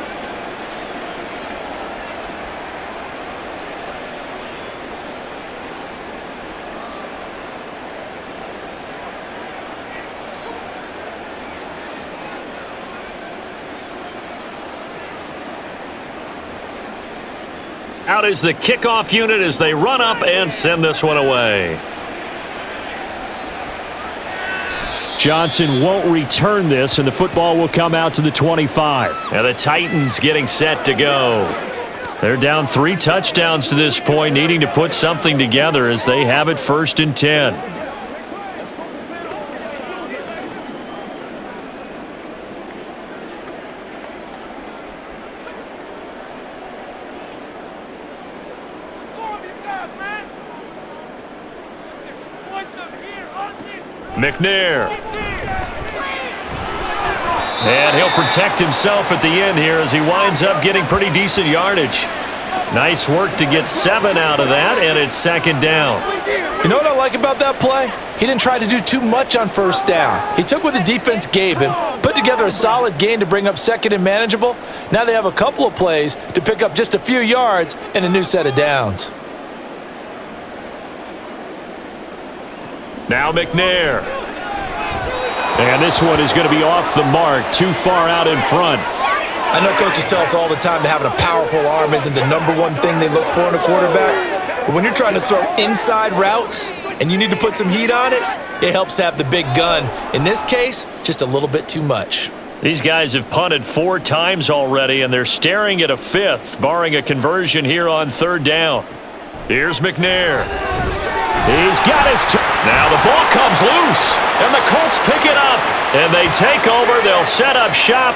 [SPEAKER 2] Out is the kickoff unit as they run up and send this one away.
[SPEAKER 5] Johnson won't return this, and the football will come out to the 25.
[SPEAKER 2] And the Titans getting set to go. They're down 3 touchdowns to this point, needing to put something together as they have it 1st and 10. McNair. And he'll protect himself at the end here as he winds up getting pretty decent yardage. Nice work to get 7 out of that, and it's 2nd down.
[SPEAKER 3] You know what I like about that play? He didn't try to do too much on 1st down. He took what the defense gave him, put together a solid gain to bring up 2nd and manageable. Now they have a couple of plays to pick up just a few yards and a new set of downs.
[SPEAKER 2] Now McNair.
[SPEAKER 5] And this one is going to be off the mark, too far out in front.
[SPEAKER 6] I know coaches tell us all the time that having a powerful arm isn't the #1 thing they look for in a quarterback. But when you're trying to throw inside routes and you need to put some heat on it, it helps to have the big gun. In this case, just a little bit too much.
[SPEAKER 2] These guys have punted 4 times already, and they're staring at a 5th, barring a conversion here on 3rd down. Here's McNair. He's got his now the ball comes loose, and the Colts pick it up, and they take over. They'll set up shop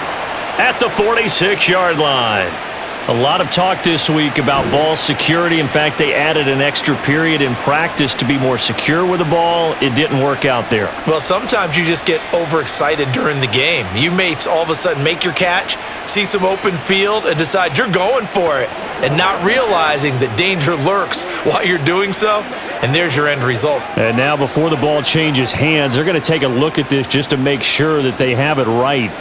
[SPEAKER 2] at the 46-yard line. A lot of talk this week about ball security. In fact, they added an extra period in practice to be more secure with the ball. It didn't work out there.
[SPEAKER 6] Well, sometimes you just get overexcited during the game. You may all of a sudden make your catch, see some open field, and decide you're going for it, and not realizing that danger lurks while you're doing so, and there's your end result.
[SPEAKER 5] And now before the ball changes hands, they're going to take a look at this just to make sure that they have it right.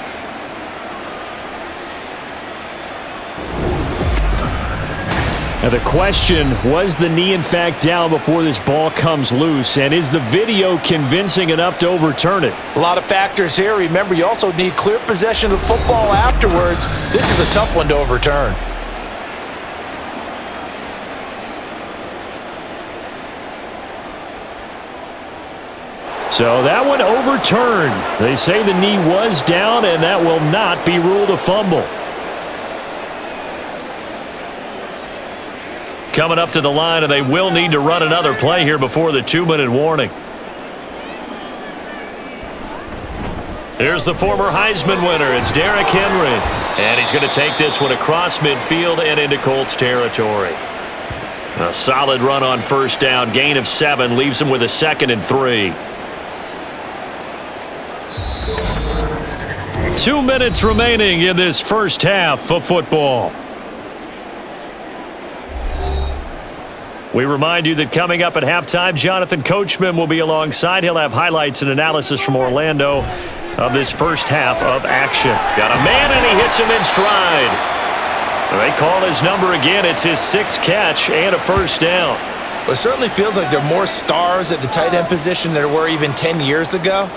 [SPEAKER 5] Now the question, was the knee in fact down before this ball comes loose, and is the video convincing enough to overturn it?
[SPEAKER 3] A lot of factors here. Remember, you also need clear possession of the football afterwards. This is a tough one to overturn.
[SPEAKER 5] So that one overturned. They say the knee was down, and that will not be ruled a fumble.
[SPEAKER 2] Coming up to the line, and they will need to run another play here before the 2-minute warning. Here's the former Heisman winner. It's Derrick Henry. And he's going to take this one across midfield and into Colts territory. A solid run on 1st down. Gain of 7 leaves him with a 2nd and 3. 2 minutes remaining in this first half of football. We remind you that coming up at halftime, Jonathan Coachman will be alongside. He'll have highlights and analysis from Orlando of this first half of action. Got a man, and he hits him in stride. They call his number again. It's his 6th catch and a 1st down.
[SPEAKER 6] Well, it certainly feels like there are more stars at the tight end position than there were even 10 years ago.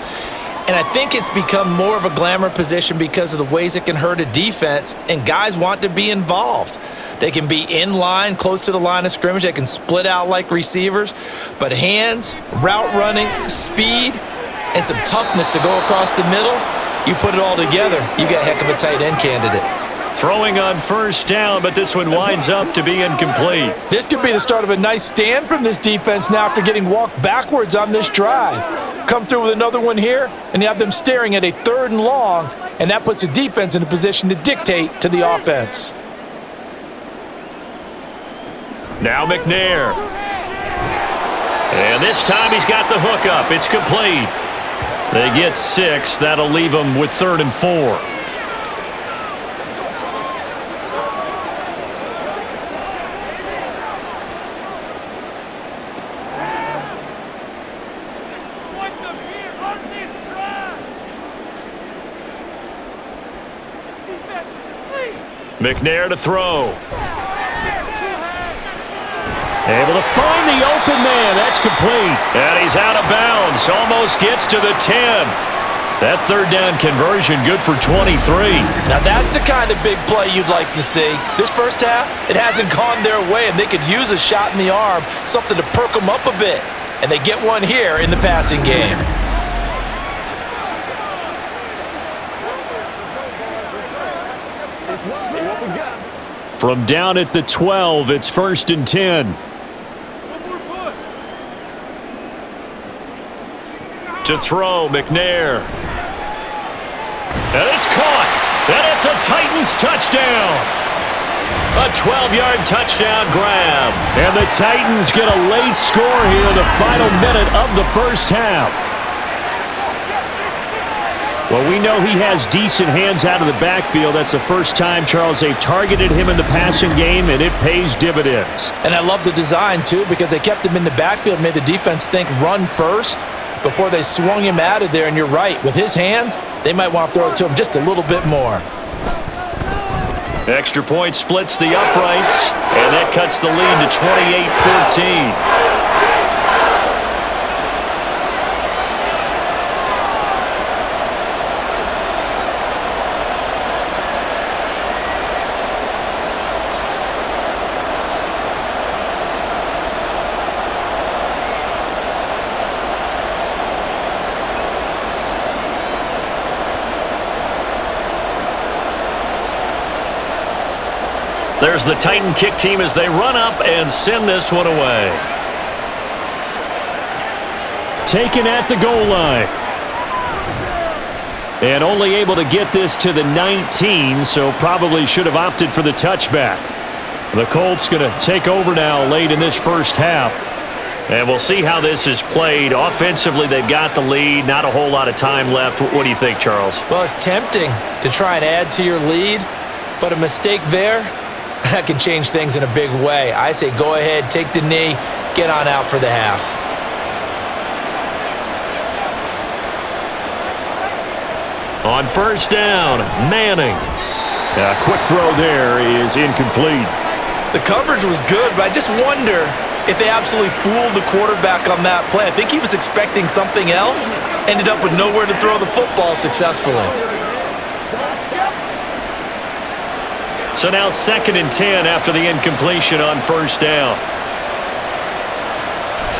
[SPEAKER 6] And I think it's become more of a glamour position because of the ways it can hurt a defense, and guys want to be involved. They can be in line, close to the line of scrimmage. They can split out like receivers. But hands, route running, speed, and some toughness to go across the middle, you put it all together, you got a heck of a tight end candidate.
[SPEAKER 2] Throwing on 1st down, but this one winds up to be incomplete.
[SPEAKER 3] This could be the start of a nice stand from this defense now after getting walked backwards on this drive. Come through with another one here, and you have them staring at a 3rd and long, and that puts the defense in a position to dictate to the offense.
[SPEAKER 2] Now McNair. And this time he's got the hook up. It's complete. They get 6. That'll leave them with 3rd and 4. McNair to throw. Able to find the open man. That's complete. And he's out of bounds. Almost gets to the 10. That 3rd down conversion good for 23.
[SPEAKER 6] Now that's the kind of big play you'd like to see. This first half, it hasn't gone their way, and they could use a shot in the arm, something to perk them up a bit. And they get one here in the passing game.
[SPEAKER 5] From down at the 12, it's 1st and 10.
[SPEAKER 2] To throw, McNair. And it's caught. And it's a Titans touchdown. A 12-yard touchdown grab.
[SPEAKER 5] And the Titans get a late score here in the final minute of the first half. Well, we know he has decent hands out of the backfield. That's the first time, Charles, they've targeted him in the passing game, and it pays dividends.
[SPEAKER 6] And I love the design, too, because they kept him in the backfield, made the defense think run first before they swung him out of there. And you're right, with his hands, they might want to throw it to him just a little bit more.
[SPEAKER 2] Extra point splits the uprights, and that cuts the lead to 28-14. There's the Titan kick team as they run up and send this one away.
[SPEAKER 5] Taken at the goal line. And only able to get this to the 19, so probably should have opted for the touchback. The Colts going to take over now late in this first half.
[SPEAKER 2] And we'll see how this is played. Offensively, they've got the lead. Not a whole lot of time left. What do you think, Charles?
[SPEAKER 6] Well, it's tempting to try and add to your lead, but a mistake there, that can change things in a big way. I say go ahead, take the knee, get on out for the half.
[SPEAKER 2] On first down, Manning.
[SPEAKER 5] A quick throw there is incomplete.
[SPEAKER 6] The coverage was good, but I just wonder if they absolutely fooled the quarterback on that play. I think he was expecting something else, ended up with nowhere to throw the football successfully.
[SPEAKER 2] So now 2nd and 10 after the incompletion on first down.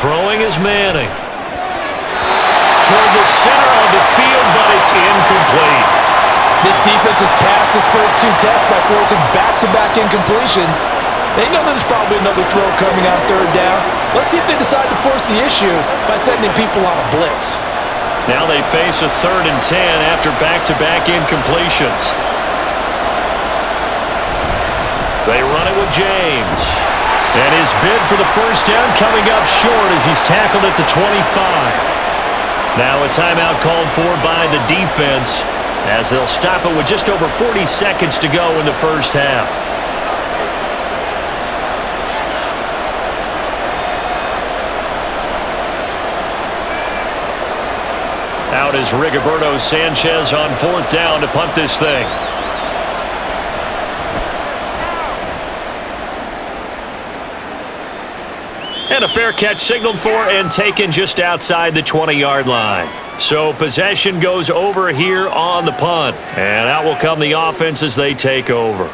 [SPEAKER 2] Throwing is Manning. Toward the center of the field, but it's incomplete.
[SPEAKER 6] This defense has passed its first 2 tests by forcing back-to-back incompletions. They know there's probably another throw coming on 3rd down. Let's see if they decide to force the issue by sending people on a blitz.
[SPEAKER 2] Now they face a 3rd and 10 after back-to-back incompletions. They run it with James. And his bid for the first down coming up short as he's tackled at the 25. Now a timeout called for by the defense as they'll stop it with just over 40 seconds to go in the first half. Out is Rigoberto Sanchez on 4th down to punt this thing. And a fair catch signaled for and taken just outside the 20-yard line. So possession goes over here on the punt. And out will come the offense as they take over.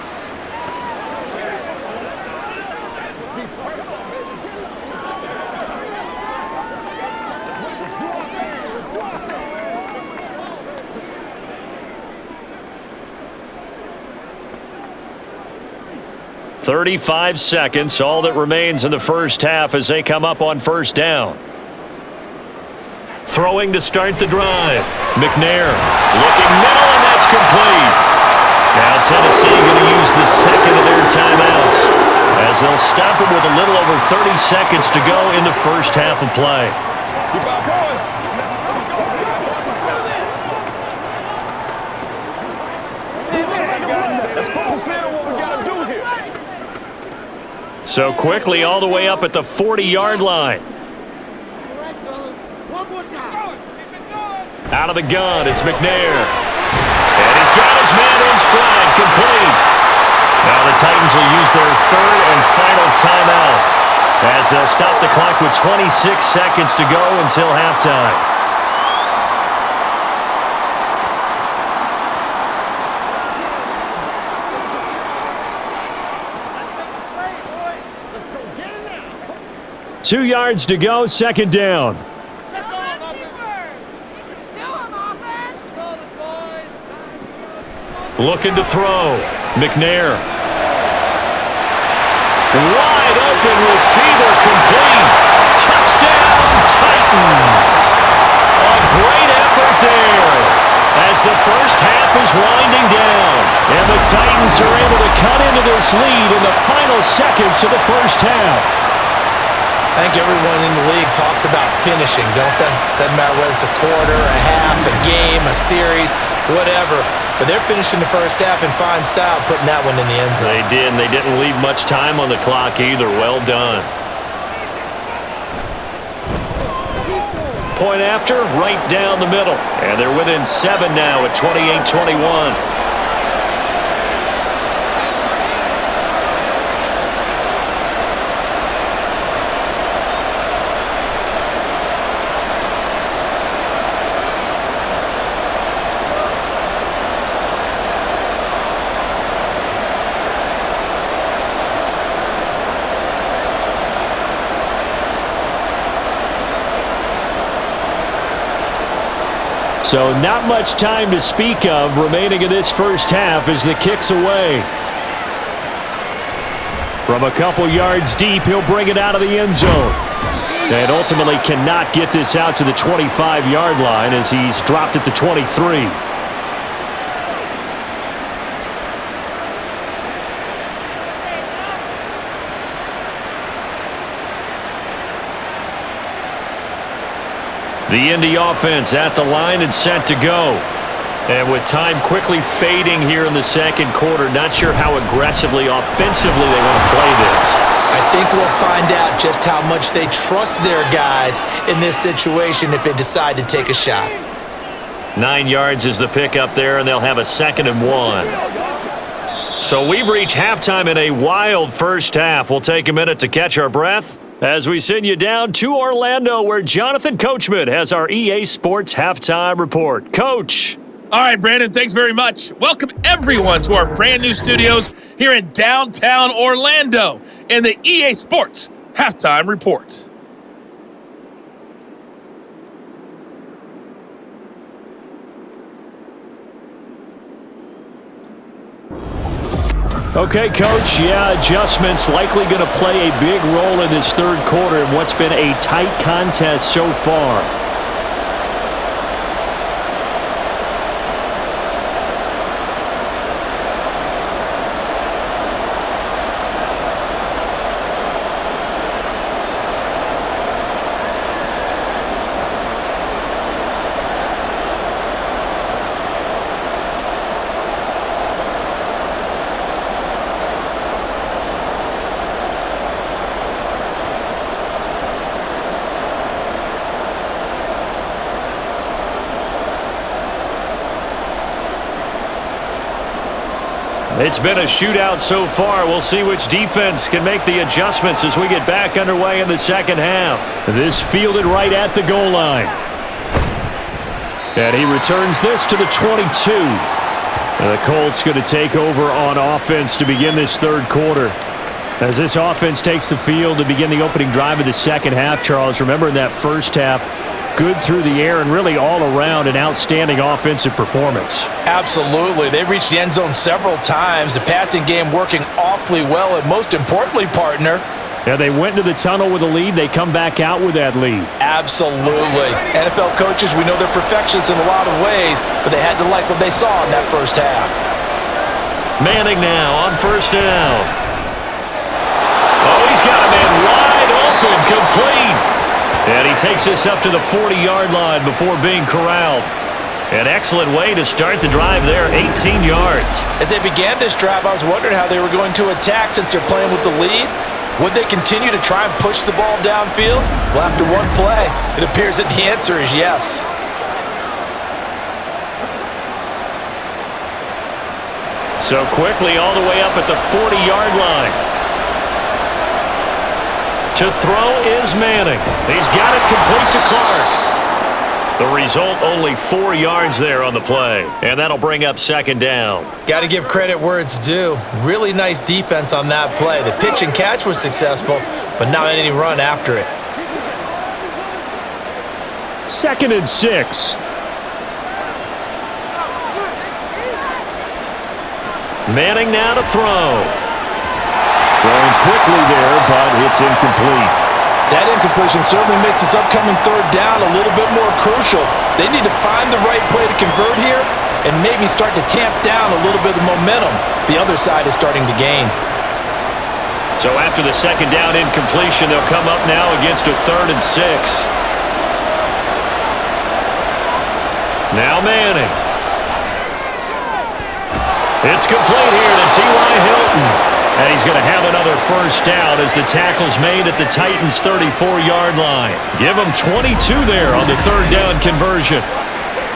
[SPEAKER 2] "35 seconds, all that remains in the first half as they come up on first down. Throwing to start the drive. McNair looking middle, and that's complete. Now Tennessee going to use the second of their timeouts. as they'll stop him with a little over 30 seconds to go in the first half of play. So quickly all the way up at the 40-yard line. Out of the gun, it's McNair. And he's got his man in stride, complete. Now the Titans will use their third and final timeout as they'll stop the clock with 26 seconds to go until halftime. Two yards to go, second down. Looking to throw. McNair. Wide open receiver, complete. Touchdown, Titans. A great effort there as the first half is winding down. And the Titans are able to cut into this lead in the final seconds of the first half.
[SPEAKER 6] I think everyone in the league talks about finishing, don't they? Doesn't matter whether it's a quarter, a half, a game, a series, whatever. But they're finishing the first half in fine style, putting that one in the end zone.
[SPEAKER 2] They did, and they didn't leave much time on the clock either. Well done. Point after, right down the middle. And they're within 7 now at 28-21. So not much time to speak of remaining in this first half as the kick's away. From a couple yards deep, he'll bring it out of the end zone. And ultimately cannot get this out to the 25-yard line as he's dropped at the 23. The Indy offense at the line and set to go. And with time quickly fading here in the second quarter, not sure how aggressively, offensively they want to play this.
[SPEAKER 6] I think we'll find out just how much they trust their guys in this situation if they decide to take a shot.
[SPEAKER 2] 9 yards is the pickup there, and they'll have a 2nd and 1. So we've reached halftime in a wild first half. We'll take a minute to catch our breath as we send you down to Orlando, where Jonathan Coachman has our EA Sports Halftime Report. Coach.
[SPEAKER 7] All right, Brandon, thanks very much. Welcome, everyone, to our brand new studios here in downtown Orlando in the EA Sports Halftime Report.
[SPEAKER 5] Okay, Coach, adjustments likely going to play a big role in this third quarter in what's been a tight contest so far. It's been a shootout so far. We'll see which defense can make the adjustments as we get back underway in the second half. This fielded right at the goal line. And he returns this to the 22. And the Colts going to take over on offense to begin this third quarter. As this offense takes the field to begin the opening drive of the second half, Charles, remember in that first half, good through the air and really all around an outstanding offensive performance.
[SPEAKER 3] Absolutely. They reached the end zone several times. The passing game working awfully well, and most importantly, partner,
[SPEAKER 5] yeah, they went into the tunnel with a lead. They come back out with that lead.
[SPEAKER 3] Absolutely. NFL coaches, we know they're perfectionists in a lot of ways, but they had to like what they saw in that first half.
[SPEAKER 2] Manning now on first down. He's got a man wide open, complete. And he takes this up to the 40-yard line before being corralled. An excellent way to start the drive there, 18 yards.
[SPEAKER 3] As they began this drive, I was wondering how they were going to attack since they're playing with the lead. Would they continue to try and push the ball downfield? Well, after one play, it appears that the answer is yes.
[SPEAKER 2] So quickly all the way up at the 40-yard line. To throw is Manning. He's got it complete to Clark. The result, only 4 yards there on the play. And that'll bring up second down.
[SPEAKER 6] Got to give credit where it's due. Really nice defense on that play. The pitch and catch was successful, but not any run after it.
[SPEAKER 5] 2nd and 6.
[SPEAKER 2] Manning now to throw. Throwing quickly there, but it's incomplete.
[SPEAKER 3] That incompletion certainly makes this upcoming third down a little bit more crucial. They need to find the right play to convert here and maybe start to tamp down a little bit of momentum. The other side is starting to gain.
[SPEAKER 2] So after the second down incompletion, they'll come up now against a 3rd and 6. Now Manning. It's complete here to T.Y. Hilton. And he's going to have another first down as the tackle's made at the Titans' 34-yard line. Give him 22 there on the third down conversion.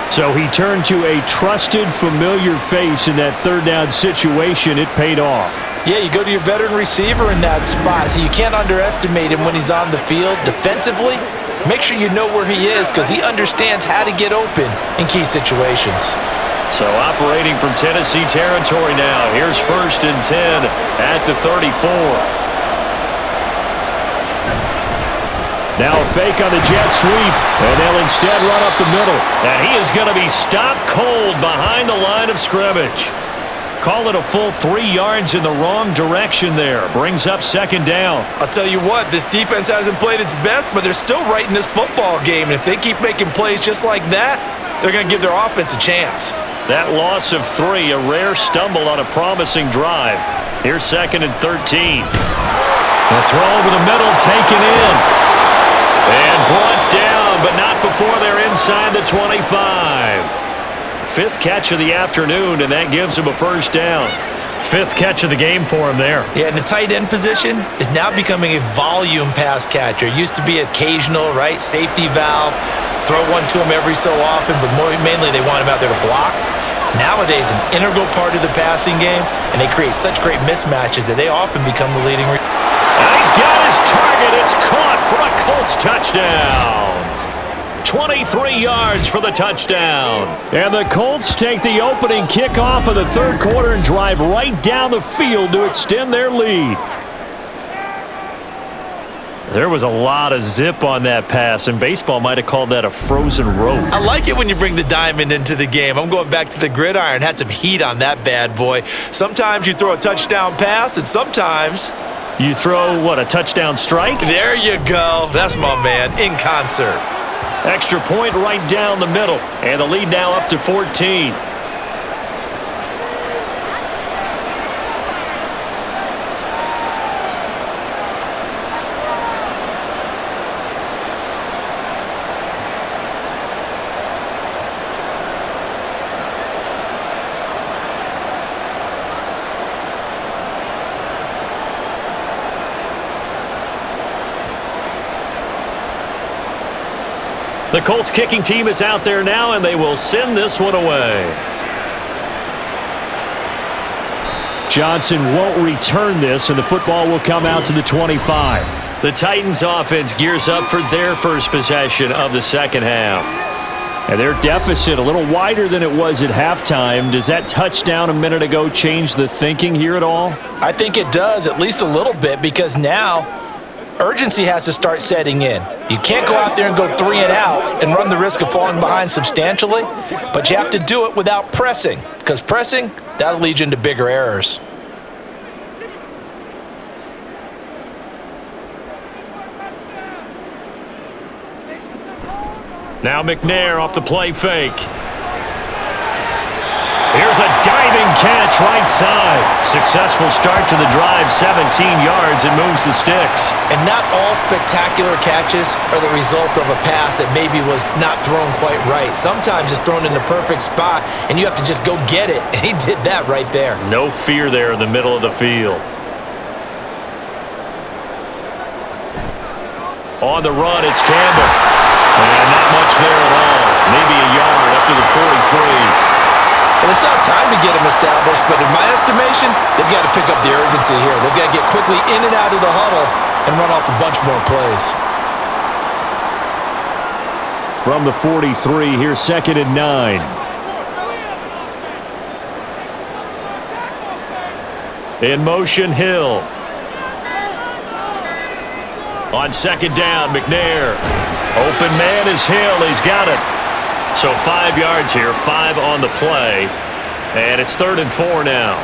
[SPEAKER 5] So he turned to a trusted, familiar face in that third down situation. It paid off.
[SPEAKER 3] Yeah, you go to your veteran receiver in that spot, so you can't underestimate him when he's on the field. Defensively, make sure you know where he is because he understands how to get open in key situations.
[SPEAKER 2] So operating from Tennessee territory now. Here's 1st and 10 at the 34.
[SPEAKER 5] Now a fake on the jet sweep, and they'll instead run up the middle.
[SPEAKER 2] And he is going to be stopped cold behind the line of scrimmage. Call it a full 3 yards in the wrong direction there. Brings up second down.
[SPEAKER 6] I'll tell you what, this defense hasn't played its best, but they're still right in this football game. And if they keep making plays just like that, they're going to give their offense a chance.
[SPEAKER 2] That loss of 3, a rare stumble on a promising drive. Here's 2nd and 13. The throw over the middle, taken in. And brought down, but not before they're inside the 25. 5th catch of the afternoon, and that gives him a first down.
[SPEAKER 5] 5th catch of the game for him there.
[SPEAKER 6] Yeah, and the tight end position is now becoming a volume pass catcher. It used to be occasional, right? Safety valve. Throw one to him every so often, but mainly they want him out there to block. Nowadays, an integral part of the passing game, and they create such great mismatches that they often become the leading.
[SPEAKER 2] And he's got his target. It's caught for a Colts touchdown. 23 yards for the touchdown.
[SPEAKER 5] And the Colts take the opening kickoff of the third quarter and drive right down the field to extend their lead.
[SPEAKER 2] There was a lot of zip on that pass, and baseball might have called that a frozen rope.
[SPEAKER 6] I like it when you bring the diamond into the game. I'm going back to the gridiron. Had some heat on that bad boy. Sometimes you throw a touchdown pass, and sometimes
[SPEAKER 2] you throw, what, a touchdown strike?
[SPEAKER 6] There you go. That's my man, in concert.
[SPEAKER 2] Extra point right down the middle, and the lead now up to 14. The Colts kicking team is out there now, and they will send this one away.
[SPEAKER 5] Johnson won't return this, and the football will come out to the 25.
[SPEAKER 2] The Titans offense gears up for their first possession of the second half.
[SPEAKER 5] And their deficit a little wider than it was at halftime. Does that touchdown a minute ago change the thinking here at all?
[SPEAKER 3] I think it does, at least a little bit, because now urgency has to start setting in. You can't go out there and go 3 and out and run the risk of falling behind substantially, but you have to do it without pressing, because pressing, that'll lead you into bigger errors.
[SPEAKER 2] Now McNair off the play fake. Here Here's a diving catch right side. Successful start to the drive, 17 yards, and moves the sticks.
[SPEAKER 6] And not all spectacular catches are the result of a pass that maybe was not thrown quite right. Sometimes it's thrown in the perfect spot, and you have to just go get it. And he did that right there.
[SPEAKER 2] No fear there in the middle of the field. On the run, it's Campbell. And not much there at all. Maybe a yard up to the 43.
[SPEAKER 6] Well, they still have time to get him established, but in my estimation, they've got to pick up the urgency here. They've got to get quickly in and out of the huddle and run off a bunch more plays.
[SPEAKER 2] From the 43, here's 2nd and 9. In motion, Hill. On 2nd down, McNair. Open man is Hill. He's got it. So 5 yards here, 5 on the play. And it's 3rd and 4 now.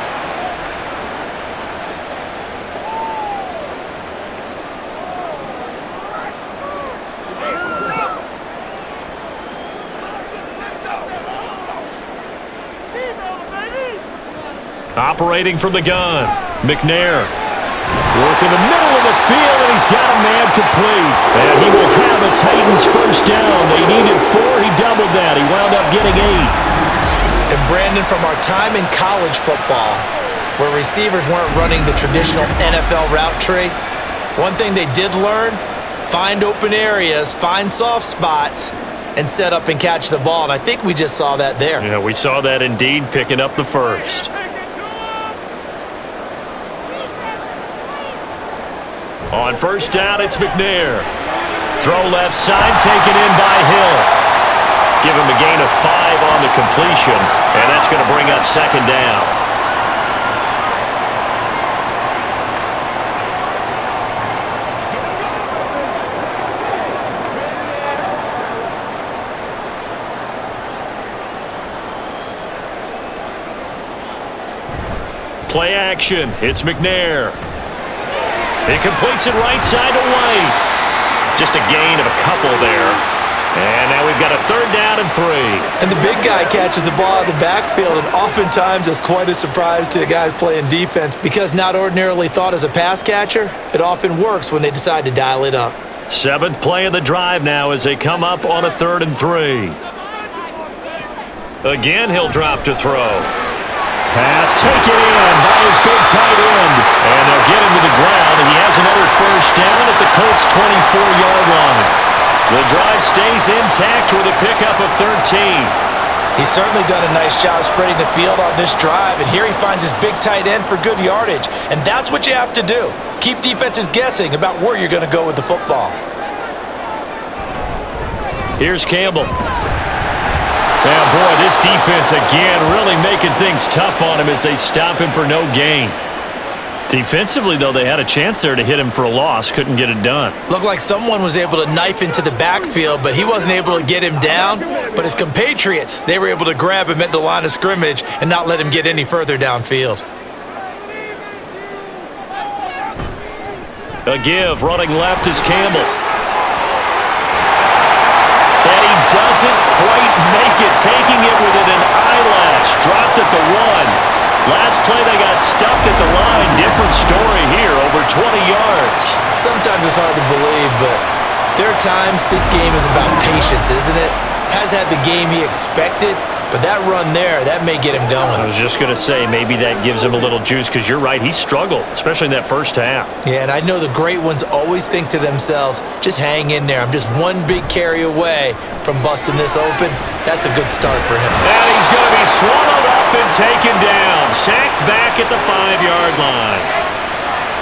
[SPEAKER 2] Operating from the gun, McNair. Working the middle of the field, and he's got a man complete. And he will have a Titans first down. They needed 4. He doubled that. He wound up getting 8.
[SPEAKER 6] And Brandon, from our time in college football, where receivers weren't running the traditional NFL route tree, one thing they did learn, find open areas, find soft spots, and set up and catch the ball. And I think we just saw that there.
[SPEAKER 2] Yeah, we saw that indeed, picking up the first. On first down, it's McNair. Throw left side, taken in by Hill. Give him a gain of 5 on the completion, and that's going to bring up 2nd down. Play action, it's McNair. He completes it right side to White. Just a gain of a couple there. And now we've got a 3rd down and 3.
[SPEAKER 6] And the big guy catches the ball in the backfield, and oftentimes it's quite a surprise to the guys playing defense because not ordinarily thought as a pass catcher, it often works when they decide to dial it up.
[SPEAKER 2] 7th play of the drive now as they come up on a 3rd and 3. Again, he'll drop to throw. Pass taken in by his big tight end. And they'll get him to the ground, and he has another first down at the Colts' 24-yard line. The drive stays intact with a pickup of 13.
[SPEAKER 3] He's certainly done a nice job spreading the field on this drive, and here he finds his big tight end for good yardage. And that's what you have to do. Keep defenses guessing about where you're going to go with the football.
[SPEAKER 2] Here's Campbell. Yeah, boy, this defense again really making things tough on him as they stop him for no gain. Defensively, though, they had a chance there to hit him for a loss. Couldn't get it done.
[SPEAKER 6] Looked like someone was able to knife into the backfield, but he wasn't able to get him down. But his compatriots, they were able to grab him at the line of scrimmage and not let him get any further downfield.
[SPEAKER 2] A give, running left is Campbell. And he doesn't quite make it, taking it within an eyelash. Dropped at the 1. Last play, they got stuffed at the line. Different story here, over 20 yards.
[SPEAKER 6] Sometimes it's hard to believe, but there are times this game is about patience, isn't it? Has had the game he expected, but that run there, that may get him going.
[SPEAKER 2] I was just going to say, maybe that gives him a little juice, because you're right, he struggled, especially in that first half.
[SPEAKER 6] Yeah, and I know the great ones always think to themselves, just hang in there. I'm just one big carry away from busting this open. That's a good start for him.
[SPEAKER 2] And he's going to be swallowed up and taken down. Sacked back at the 5-yard line.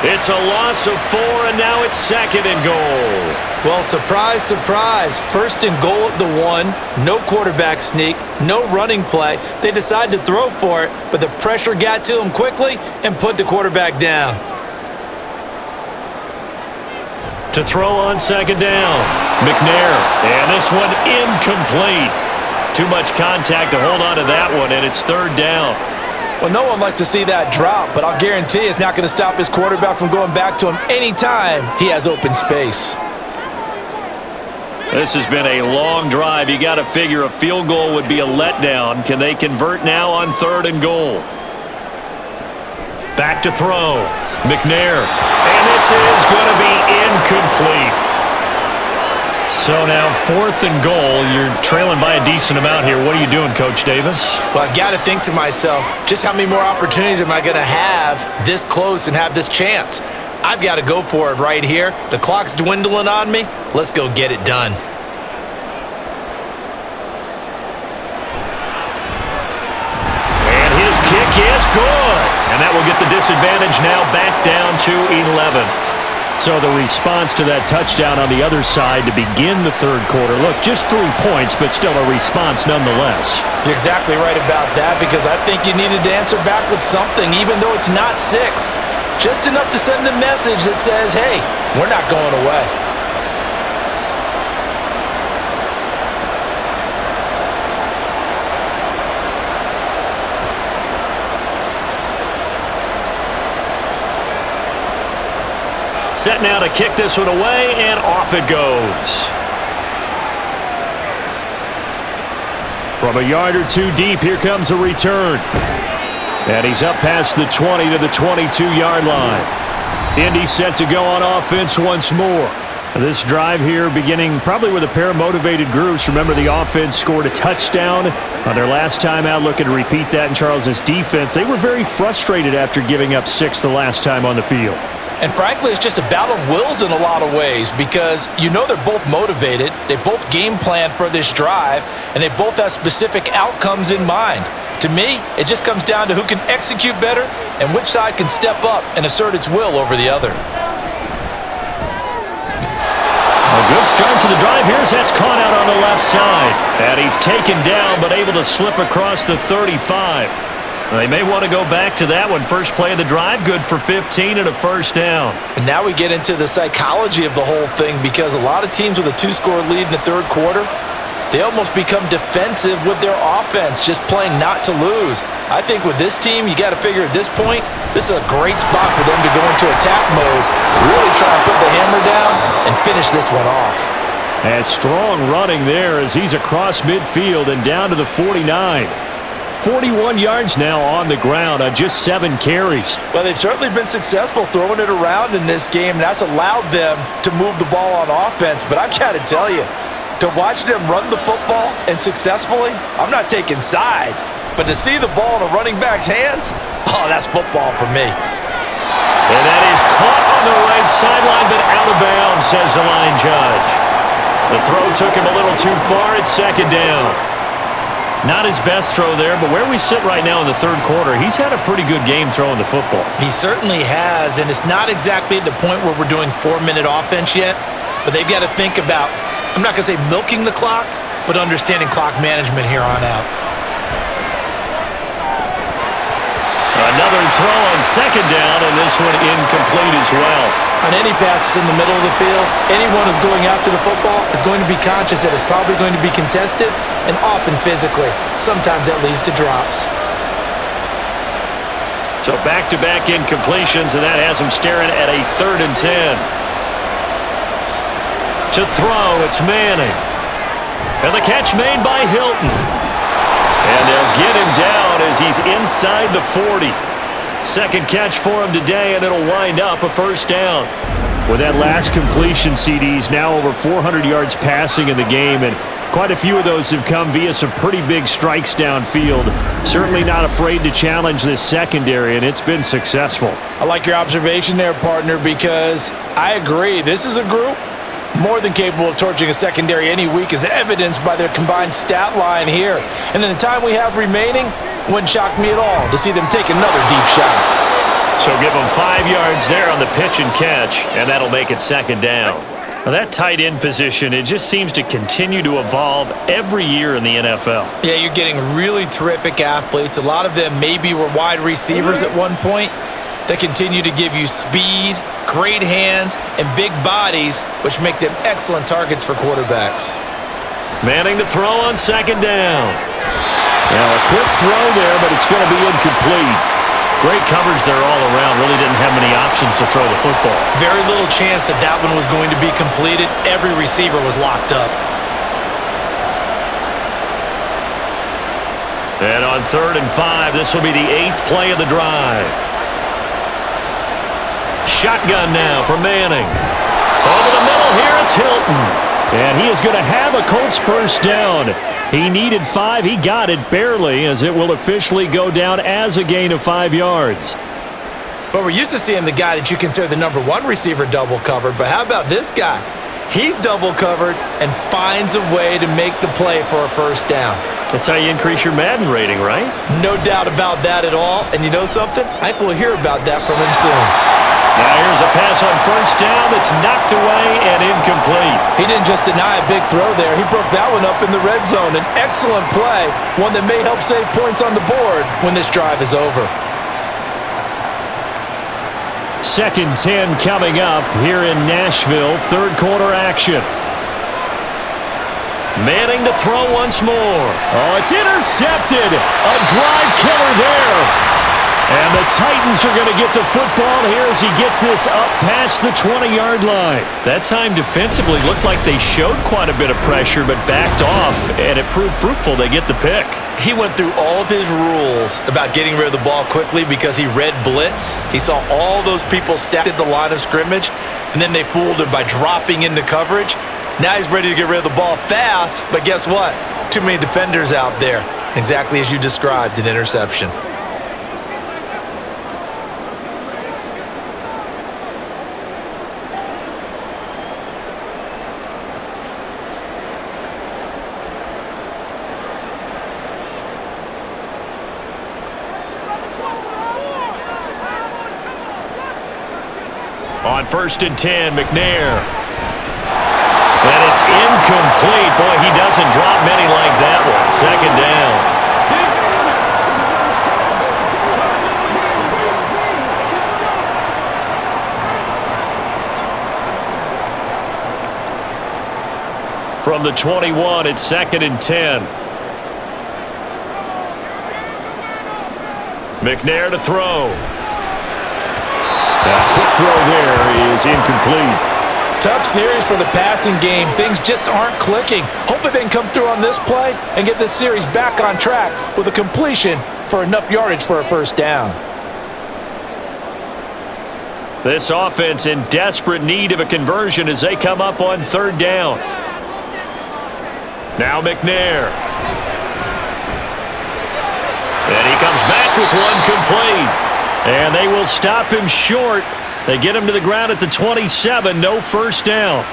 [SPEAKER 2] It's a loss of 4, and now it's 2nd and goal.
[SPEAKER 6] Well, surprise, surprise. 1st and goal at the 1. No quarterback sneak. No running play. They decide to throw for it, but the pressure got to him quickly and put the quarterback down.
[SPEAKER 2] To throw on 2nd down, McNair. And this one incomplete. Too much contact to hold on to that one, and it's 3rd down.
[SPEAKER 3] Well, no one likes to see that drop, but I'll guarantee it's not going to stop his quarterback from going back to him anytime he has open space.
[SPEAKER 2] This has been a long drive. You got to figure a field goal would be a letdown. Can they convert now on 3rd and goal? Back to throw. McNair. And this is going to be incomplete. So now 4th and goal. You're trailing by a decent amount here. What are you doing, Coach Davis?
[SPEAKER 6] Well, I've got to think to myself, just how many more opportunities am I going to have this close and have this chance? I've got to go for it right here. The clock's dwindling on me. Let's go get it done.
[SPEAKER 2] And his kick is good. And that will get the disadvantage now back down to 11. So the response to that touchdown on the other side to begin the 3rd quarter. Look, just 3 points, but still a response nonetheless.
[SPEAKER 3] You're exactly right about that, because I think you needed to answer back with something, even though it's not 6. Just enough to send a message that says, hey, we're not going away.
[SPEAKER 2] Set now to kick this one away, and off it goes. From a yard or two deep, here comes a return. And he's up past the 20 to the 22-yard line. Indy set to go on offense once more. This drive here beginning probably with a pair of motivated groups. Remember, the offense scored a touchdown on their last time out. Looking to repeat that in Charles's defense. They were very frustrated after giving up 6 the last time on the field.
[SPEAKER 3] And frankly, it's just a battle of wills in a lot of ways, because you know they're both motivated, they both game plan for this drive, and they both have specific outcomes in mind. To me, it just comes down to who can execute better and which side can step up and assert its will over the other.
[SPEAKER 2] A good start to the drive. Here's that's caught out on the left side. And he's taken down, but able to slip across the 35. They may want to go back to that one. First play of the drive, good for 15 and a first down.
[SPEAKER 3] And now we get into the psychology of the whole thing, because a lot of teams with a 2-score lead in the 3rd quarter, they almost become defensive with their offense, just playing not to lose. I think with this team, you got to figure at this point, this is a great spot for them to go into attack mode, really try and put the hammer down and finish this one off.
[SPEAKER 2] And strong running there as he's across midfield and down to the 49. 41 yards now on the ground on just 7 carries.
[SPEAKER 3] Well, they've certainly been successful throwing it around in this game, and that's allowed them to move the ball on offense. But I've got to tell you, to watch them run the football and successfully, I'm not taking sides, but to see the ball in a running back's hands, oh, that's football for me.
[SPEAKER 2] And that is caught on the right sideline, but out of bounds, says the line judge. The throw took him a little too far. It's 2nd down. Not his best throw there, but where we sit right now in the 3rd quarter, he's had a pretty good game throwing the football.
[SPEAKER 6] He certainly has, and it's not exactly at the point where we're doing 4-minute offense yet, but they've got to think about, I'm not going to say milking the clock, but understanding clock management here on out.
[SPEAKER 2] Another throw on 2nd down, and this one incomplete as well.
[SPEAKER 3] On any passes in the middle of the field, anyone who's going after the football is going to be conscious that it's probably going to be contested, and often physically. Sometimes that leads to drops.
[SPEAKER 2] So back-to-back incompletions, and that has him staring at a 3rd and 10. To throw, it's Manning. And the catch made by Hilton. And they'll get him down as he's inside the 40. 2nd catch for him today, and it'll wind up a first down. With that last completion, CD's now over 400 yards passing in the game, and quite a few of those have come via some pretty big strikes downfield. Certainly not afraid to challenge this secondary, and it's been successful.
[SPEAKER 3] I like your observation there, partner, because I agree. This is a group more than capable of torching a secondary any week, as evidenced by their combined stat line here. And in the time we have remaining, wouldn't shock me at all to see them take another deep shot.
[SPEAKER 2] So give them 5 yards there on the pitch and catch, and that'll make it 2nd down. Now that tight end position, it just seems to continue to evolve every year in the NFL.
[SPEAKER 6] Yeah, you're getting really terrific athletes. A lot of them maybe were wide receivers at one point. They continue to give you speed, great hands, and big bodies, which make them excellent targets for quarterbacks.
[SPEAKER 2] Manning to throw on 2nd down. Now a quick throw there, but it's going to be incomplete.
[SPEAKER 5] Great coverage there all around. Really didn't have many options to throw the football.
[SPEAKER 6] Very little chance that that one was going to be completed. Every receiver was locked up.
[SPEAKER 2] And on 3rd and 5, this will be the 8th play of the drive. Shotgun now for Manning. Over the middle here, it's Hilton. And he is going to have a Colts first down. He needed 5. He got it barely, as it will officially go down as a gain of 5 yards.
[SPEAKER 6] But we're used to seeing the guy that you consider the number 1 receiver double covered. But how about this guy? He's double covered and finds a way to make the play for a first down.
[SPEAKER 2] That's how you increase your Madden rating, right?
[SPEAKER 6] No doubt about that at all. And you know something? I think we'll hear about that from him soon.
[SPEAKER 2] Now here's a pass on first down that's knocked away and incomplete.
[SPEAKER 3] He didn't just deny a big throw there. He broke that one up in the red zone. An excellent play, one that may help save points on the board when this drive is over.
[SPEAKER 2] 2nd 10 coming up here in Nashville. 3rd quarter action. Manning to throw once more. Oh, it's intercepted. A drive killer there. And the Titans are going to get the football here as he gets this up past the 20-yard line. That time defensively looked like they showed quite a bit of pressure but backed off, and it proved fruitful. They get the pick.
[SPEAKER 6] He went through all of his rules about getting rid of the ball quickly because he read blitz. He saw all those people stacked at the line of scrimmage, and then they fooled him by dropping into coverage. Now he's ready to get rid of the ball fast, but guess what? Too many defenders out there. Exactly as you described, an interception.
[SPEAKER 2] On 1st and 10, McNair. And it's incomplete. Boy, he doesn't drop many like that one. 2nd down. From the 21, it's 2nd and 10. McNair to throw. A quick throw there is incomplete.
[SPEAKER 3] Tough series for the passing game. Things just aren't clicking. Hopefully they can come through on this play and get this series back on track with a completion for enough yardage for a first down.
[SPEAKER 2] This offense in desperate need of a conversion as they come up on 3rd down. Now McNair. And he comes back with one complete. And they will stop him short. They get him to the ground at the 27. No first down.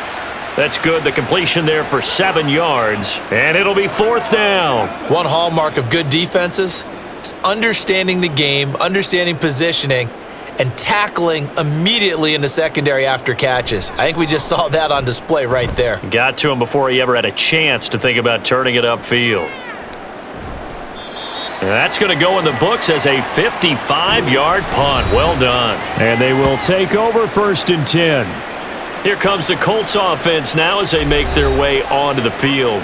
[SPEAKER 2] That's good. The completion there for 7 yards. And it'll be 4th down.
[SPEAKER 6] One hallmark of good defenses is understanding the game, understanding positioning, and tackling immediately in the secondary after catches. I think we just saw that on display right there.
[SPEAKER 2] Got to him before he ever had a chance to think about turning it upfield. And that's going to go in the books as a 55-yard punt. Well done.
[SPEAKER 5] And they will take over 1st and 10.
[SPEAKER 2] Here comes the Colts offense now as they make their way onto the field.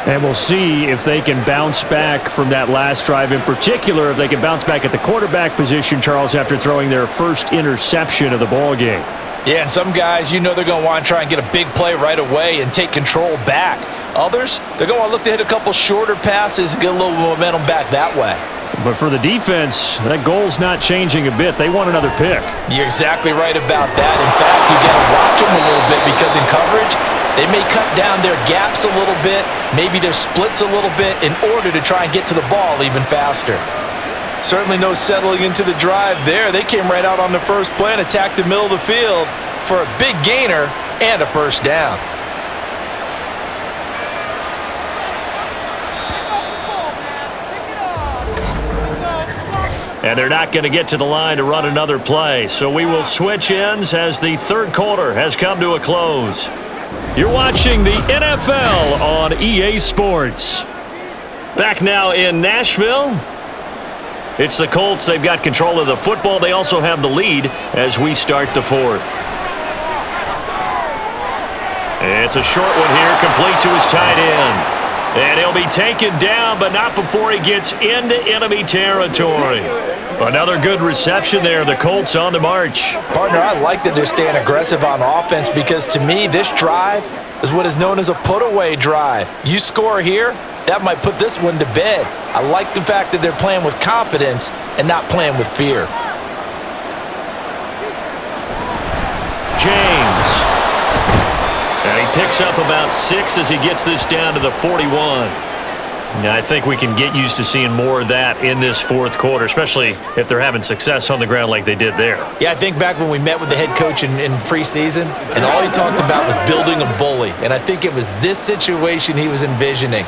[SPEAKER 5] And we'll see if they can bounce back from that last drive, in particular if they can bounce back at the quarterback position, Charles, after throwing their first interception of the ball game.
[SPEAKER 3] Yeah, and some guys, you know they're going to want to try and get a big play right away and take control back. Others, they're going to want to look to hit a couple shorter passes and get a little momentum back that way.
[SPEAKER 5] But for the defense, that goal's not changing a bit. They want another pick.
[SPEAKER 3] You're exactly right about that. In fact, you got to watch them a little bit because in coverage, they may cut down their gaps a little bit, maybe their splits a little bit in order to try and get to the ball even faster. Certainly no settling into the drive there. They came right out on the first play and attacked the middle of the field for a big gainer and a first down.
[SPEAKER 2] And they're not going to get to the line to run another play. So we will switch ends as the 3rd quarter has come to a close. You're watching the NFL on EA Sports. Back now in Nashville. It's the Colts. They've got control of the football. They also have the lead as we start the 4th. It's a short one here, complete to his tight end. And he'll be taken down, but not before he gets into enemy territory. Another good reception there. The Colts on the march.
[SPEAKER 6] Partner, I like that they're staying aggressive on offense because to me, this drive is what is known as a put-away drive. You score here, that might put this one to bed. I like the fact that they're playing with confidence and not playing with fear.
[SPEAKER 2] James. And he picks up about 6 as he gets this down to the 41. Now, I think we can get used to seeing more of that in this fourth quarter, especially if they're having success on the ground like they did there.
[SPEAKER 6] Yeah, I think back when we met with the head coach in preseason, and all he talked about was building a bully. And I think it was this situation he was envisioning.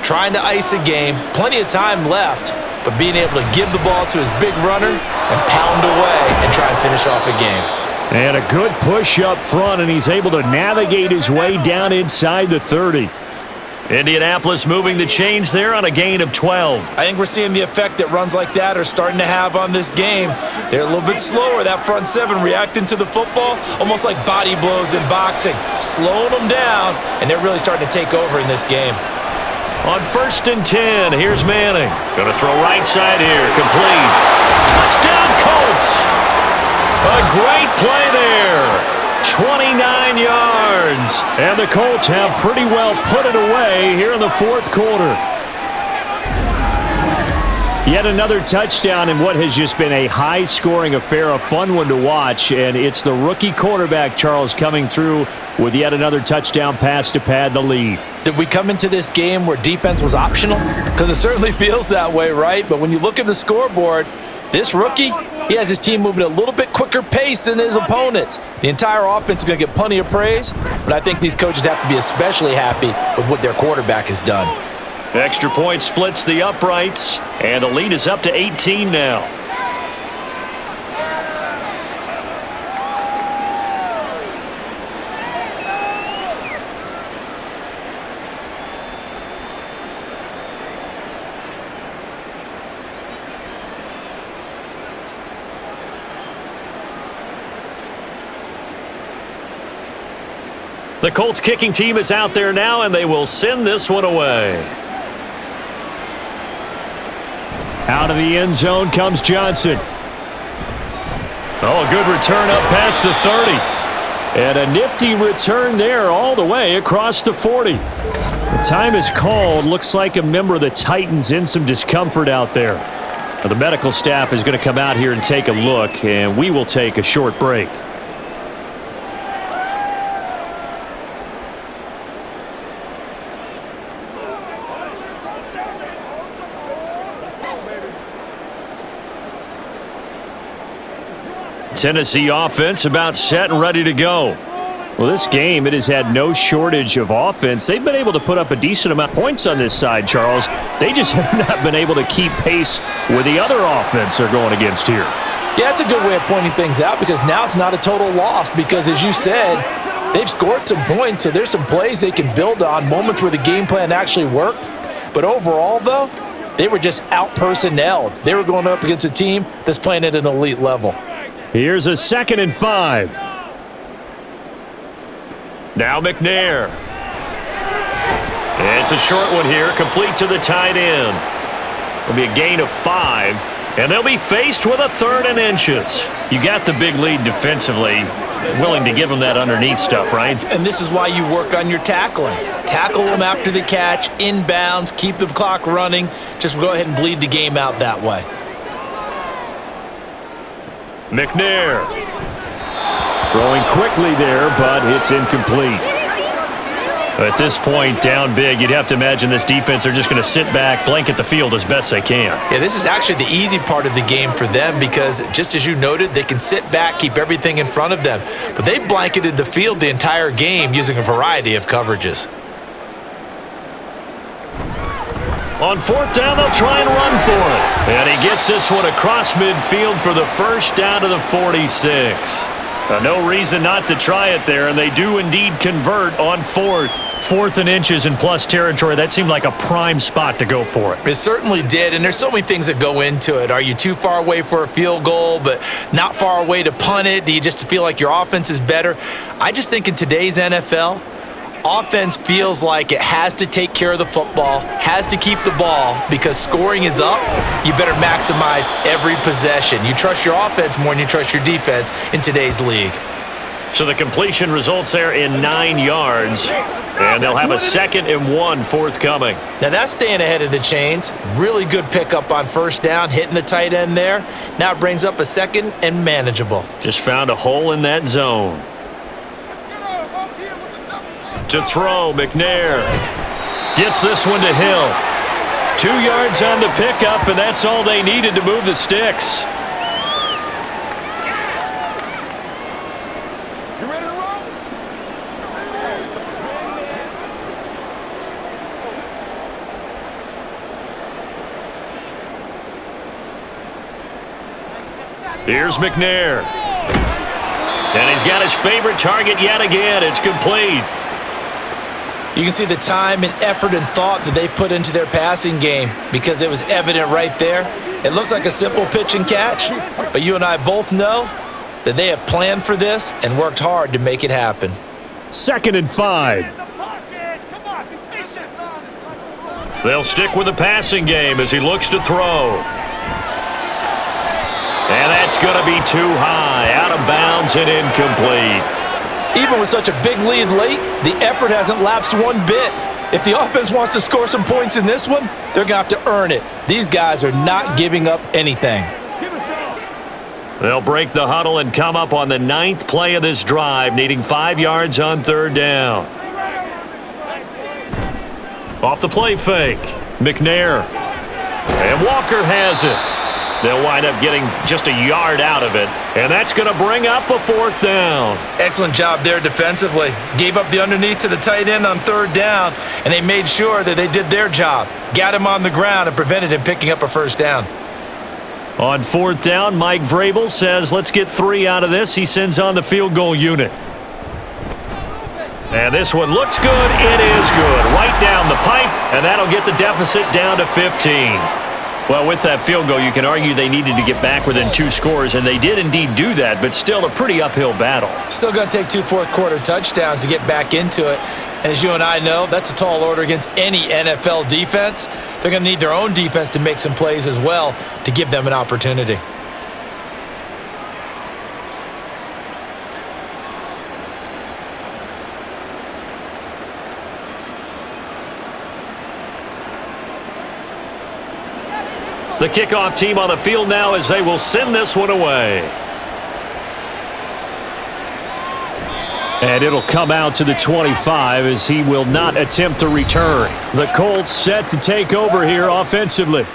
[SPEAKER 6] Trying to ice a game, plenty of time left, but being able to give the ball to his big runner and pound away and try and finish off a game.
[SPEAKER 5] And a good push up front, and he's able to navigate his way down inside the 30.
[SPEAKER 2] Indianapolis moving the chains there on a gain of 12.
[SPEAKER 6] I think we're seeing the effect that runs like that are starting to have on this game. They're a little bit slower, that front seven reacting to the football, almost like body blows in boxing, slowing them down, and they're really starting to take over in this game.
[SPEAKER 2] On 1st and 10, here's Manning. Going to throw right side here, complete. Touchdown Colts! A great play there. 29 yards.
[SPEAKER 5] And the Colts have pretty well put it away here in the fourth quarter. Yet another touchdown in what has just been a high-scoring affair, a fun one to watch. And it's the rookie quarterback, Charles, coming through with yet another touchdown pass to pad the lead.
[SPEAKER 6] Did we come into this game where defense was optional? Because it certainly feels that way, right? But when you look at the scoreboard, this rookie, he has his team moving at a little bit quicker pace than his opponents. The entire offense is going to get plenty of praise, but I think these coaches have to be especially happy with what their quarterback has done.
[SPEAKER 2] Extra point splits the uprights, and the lead is up to 18 now. The Colts kicking team is out there now, and they will send this one away.
[SPEAKER 5] Out of the end zone comes Johnson.
[SPEAKER 2] Oh, a good return up past the 30.
[SPEAKER 5] And a nifty return there all the way across the 40. The time is called. Looks like a member of the Titans in some discomfort out there. Now, the medical staff is going to come out here and take a look, and we will take a short break.
[SPEAKER 2] Tennessee offense about set and ready to go.
[SPEAKER 5] Well, this game, it has had no shortage of offense. They've been able to put up a decent amount of points on this side, Charles. They just have not been able to keep pace with the other offense they're going against here.
[SPEAKER 6] Yeah, that's a good way of pointing things out because now it's not a total loss because, as you said, they've scored some points, so there's some plays they can build on, moments where the game plan actually worked. But overall, though, they were just out-personnelled. They were going up against a team that's playing at an elite level.
[SPEAKER 5] Here's a 2nd and 5.
[SPEAKER 2] Now McNair. It's a short one here, complete to the tight end. It'll be a gain of 5, and they'll be faced with a 3rd and inches. You got the big lead defensively, willing to give them that underneath stuff, right?
[SPEAKER 6] And this is why you work on your tackling. Tackle them after the catch, inbounds, keep the clock running. Just go ahead and bleed the game out that way.
[SPEAKER 2] McNair.
[SPEAKER 5] Throwing quickly there, but it's incomplete.
[SPEAKER 2] At this point, down big, you'd have to imagine this defense are just going to sit back, blanket the field as best they can.
[SPEAKER 6] Yeah, this is actually the easy part of the game for them because, just as you noted, they can sit back, keep everything in front of them. But they've blanketed the field the entire game using a variety of coverages.
[SPEAKER 2] On 4th down, they'll try and run for it. And he gets this one across midfield for the first down to the 46. No reason not to try it there, and they do indeed convert on 4th.
[SPEAKER 5] 4th and inches in plus territory. That seemed like a prime spot to go for it.
[SPEAKER 6] It certainly did, and there's so many things that go into it. Are you too far away for a field goal, but not far away to punt it? Do you just feel like your offense is better? I just think in today's NFL, Offense feels like it has to take care of the football, has to keep the ball, because scoring is up. You better maximize every possession. You trust your offense more than you trust your defense in today's league.
[SPEAKER 2] So the completion results there in 9 yards, and they'll have a 2nd and 1 forthcoming.
[SPEAKER 6] Now that's staying ahead of the chains. Really good pickup on first down, hitting the tight end there. Now it brings up a 2nd and manageable.
[SPEAKER 2] Just found a hole in that zone. To throw, McNair gets this one to Hill. 2 yards on the pickup, and that's all they needed to move the sticks. Here's McNair. And he's got his favorite target yet again. It's complete.
[SPEAKER 6] You can see the time and effort and thought that they've put into their passing game because it was evident right there. It looks like a simple pitch and catch, but you and I both know that they have planned for this and worked hard to make it happen.
[SPEAKER 5] 2nd and 5.
[SPEAKER 2] They'll stick with the passing game as he looks to throw. And that's going to be too high, out of bounds and incomplete.
[SPEAKER 3] Even with such a big lead late, the effort hasn't lapsed one bit. If the offense wants to score some points in this one, they're going to have to earn it. These guys are not giving up anything.
[SPEAKER 2] They'll break the huddle and come up on the 9th play of this drive, needing 5 yards on 3rd down. Off the play fake, McNair. And Walker has it. They'll wind up getting just a yard out of it, and that's going to bring up a 4th down.
[SPEAKER 6] Excellent job there defensively. Gave up the underneath to the tight end on 3rd down, and they made sure that they did their job. Got him on the ground and prevented him picking up a 1st down.
[SPEAKER 2] On 4th down, Mike Vrabel says, let's get 3 out of this. He sends on the field goal unit. And this one looks good. It is good. Right down the pipe, and that'll get the deficit down to 15. Well, with that field goal, you can argue they needed to get back within 2 scores, and they did indeed do that, but still a pretty uphill battle.
[SPEAKER 6] Still going to take 2 fourth-quarter touchdowns to get back into it. And as you and I know, that's a tall order against any NFL defense. They're going to need their own defense to make some plays as well to give them an opportunity.
[SPEAKER 2] The kickoff team on the field now as they will send this one away.
[SPEAKER 5] And it'll come out to the 25 as he will not attempt to return. The Colts set to take over here offensively.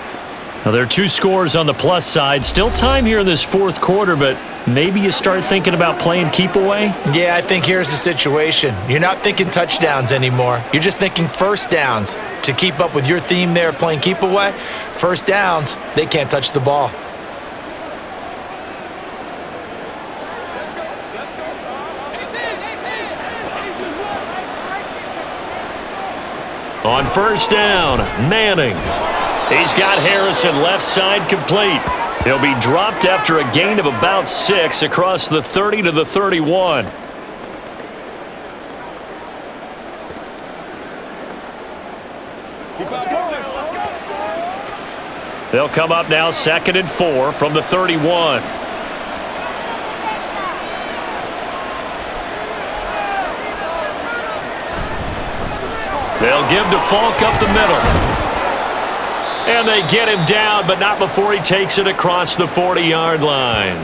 [SPEAKER 5] Now, there are 2 scores on the plus side. Still time here in this 4th quarter, but maybe you start thinking about playing keep away?
[SPEAKER 6] Yeah, I think here's the situation. You're not thinking touchdowns anymore. You're just thinking 1st downs. To keep up with your theme there, playing keep away, 1st downs, they can't touch the ball.
[SPEAKER 2] On 1st down, Manning. He's got Harrison left side complete. He'll be dropped after a gain of about 6 across the 30 to the 31. They'll come up now 2nd and 4 from the 31. They'll give to Falk up the middle. And they get him down, but not before he takes it across the 40-yard line.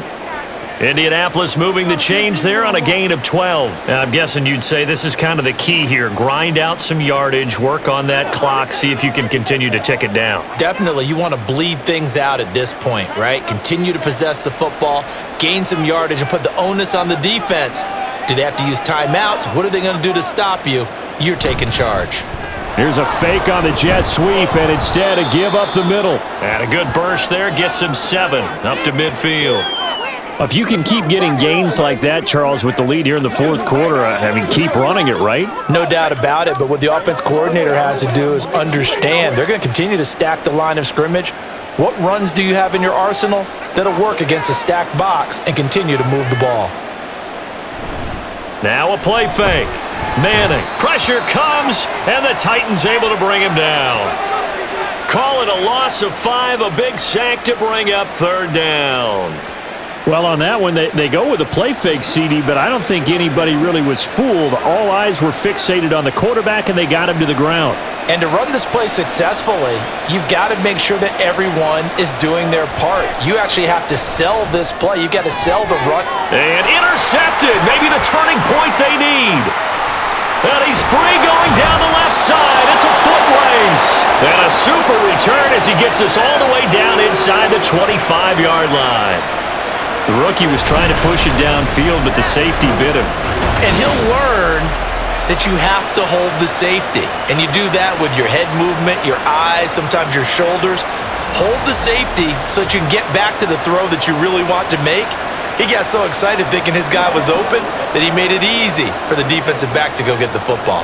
[SPEAKER 2] Indianapolis moving the chains there on a gain of 12. I'm guessing you'd say this is kind of the key here. Grind out some yardage, work on that clock, see if you can continue to tick it down.
[SPEAKER 6] Definitely. You want to bleed things out at this point, right? Continue to possess the football, gain some yardage, and put the onus on the defense. Do they have to use timeouts? What are they going to do to stop you? You're taking charge.
[SPEAKER 5] Here's a fake on the jet sweep, and instead a give up the middle.
[SPEAKER 2] And a good burst there gets him 7 up to midfield.
[SPEAKER 5] If you can keep getting gains like that, Charles, with the lead here in the 4th quarter, I mean, keep running it, right?
[SPEAKER 6] No doubt about it, but what the offense coordinator has to do is understand they're going to continue to stack the line of scrimmage. What runs do you have in your arsenal that'll work against a stacked box and continue to move the ball?
[SPEAKER 2] Now a play fake. Manning, pressure comes, and the Titans able to bring him down. Call it a loss of 5, a big sack to bring up third down.
[SPEAKER 5] Well, on that one, they go with a play fake, CD, but I don't think anybody really was fooled. All eyes were fixated on the quarterback, and they got him to the ground.
[SPEAKER 3] And to run this play successfully, you've got to make sure that everyone is doing their part. You actually have to sell this play. You've got to sell the run.
[SPEAKER 2] And intercepted. Maybe the turning point they need. And he's free going down the left side. It's a foot race. And a super return as he gets us all the way down inside the 25-yard line. The rookie was trying to push it downfield, but the safety bit him.
[SPEAKER 6] And he'll learn that you have to hold the safety. And you do that with your head movement, your eyes, sometimes your shoulders. Hold the safety so that you can get back to the throw that you really want to make. He got so excited thinking his guy was open that he made it easy for the defensive back to go get the football.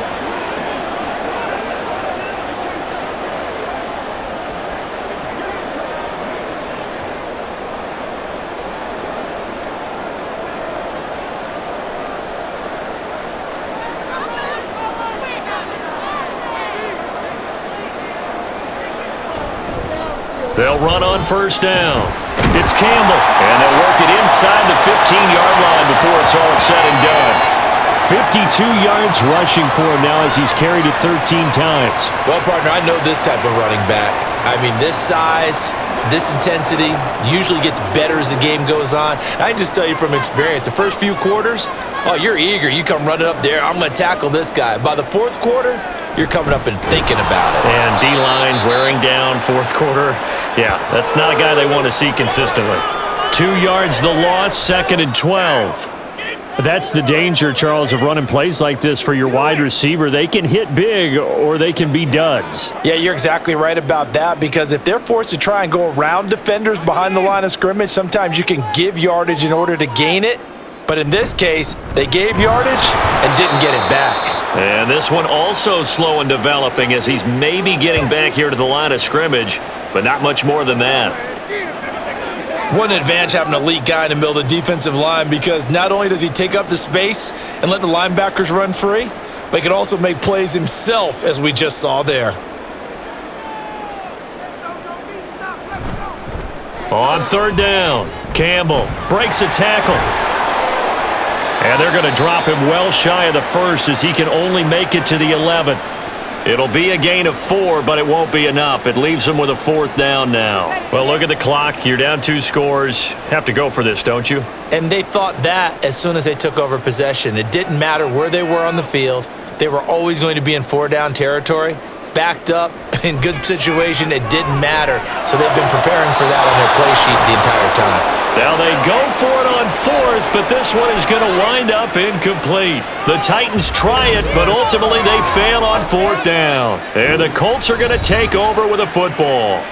[SPEAKER 2] They'll run on first down. It's Campbell, and they'll work it inside the 15-yard line before it's all said and done. 52 yards rushing for him now as he's carried it 13 times.
[SPEAKER 6] Well, partner, I know this type of running back. I mean, this size, this intensity usually gets better as the game goes on. And I can just tell you from experience, the first few quarters, oh, you're eager. You come running up there, I'm going to tackle this guy. By the fourth quarter, you're coming up and thinking about it.
[SPEAKER 2] And D-line wearing down fourth quarter. Yeah, that's not a guy they want to see consistently. 2 yards the loss, 2nd and 12.
[SPEAKER 5] That's the danger, Charles, of running plays like this for your wide receiver. They can hit big or they can be duds.
[SPEAKER 3] Yeah, you're exactly right about that, because if they're forced to try and go around defenders behind the line of scrimmage, sometimes you can give yardage in order to gain it. But in this case, they gave yardage and didn't get it back.
[SPEAKER 2] And this one also slow in developing as he's maybe getting back here to the line of scrimmage, but not much more than that.
[SPEAKER 6] One advantage having an elite guy in the middle of the defensive line, because not only does he take up the space and let the linebackers run free, but he can also make plays himself, as we just saw there.
[SPEAKER 2] On third down, Campbell breaks a tackle. And they're going to drop him well shy of the first as he can only make it to the 11. It'll be a gain of 4, but it won't be enough. It leaves him with a 4th down now. Well, look at the clock. You're down 2 scores. Have to go for this, don't you?
[SPEAKER 6] And they thought that as soon as they took over possession. It didn't matter where they were on the field. They were always going to be in 4-down territory. Backed up, in good situation, it didn't matter. So they've been preparing for that on their play sheet the entire time.
[SPEAKER 2] Now they go for it on 4th, but this one is going to wind up incomplete. The Titans try it, but ultimately they fail on 4th down. And the Colts are going to take over with a football.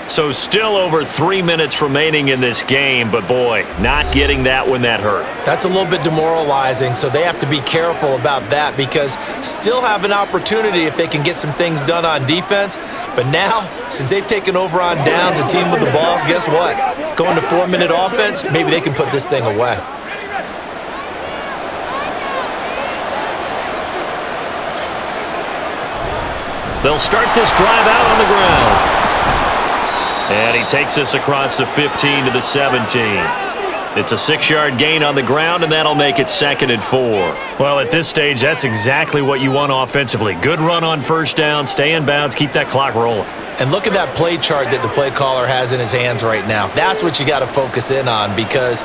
[SPEAKER 2] So still over 3 minutes remaining in this game, but boy, not getting that when that hurt.
[SPEAKER 6] That's a little bit demoralizing, so they have to be careful about that, because still have an opportunity if they can get some things done on defense. But now, since they've taken over on downs, a team with the ball, guess what? Going to 4-minute offense, maybe they can put this thing away.
[SPEAKER 2] They'll start this drive out on the ground. And he takes us across the 15 to the 17. It's a 6-yard gain on the ground, and that'll make it 2nd and 4.
[SPEAKER 5] Well, at this stage, that's exactly what you want offensively. Good run on first down, stay in bounds, keep that clock rolling.
[SPEAKER 6] And look at that play chart that the play caller has in his hands right now. That's what you got to focus in on, because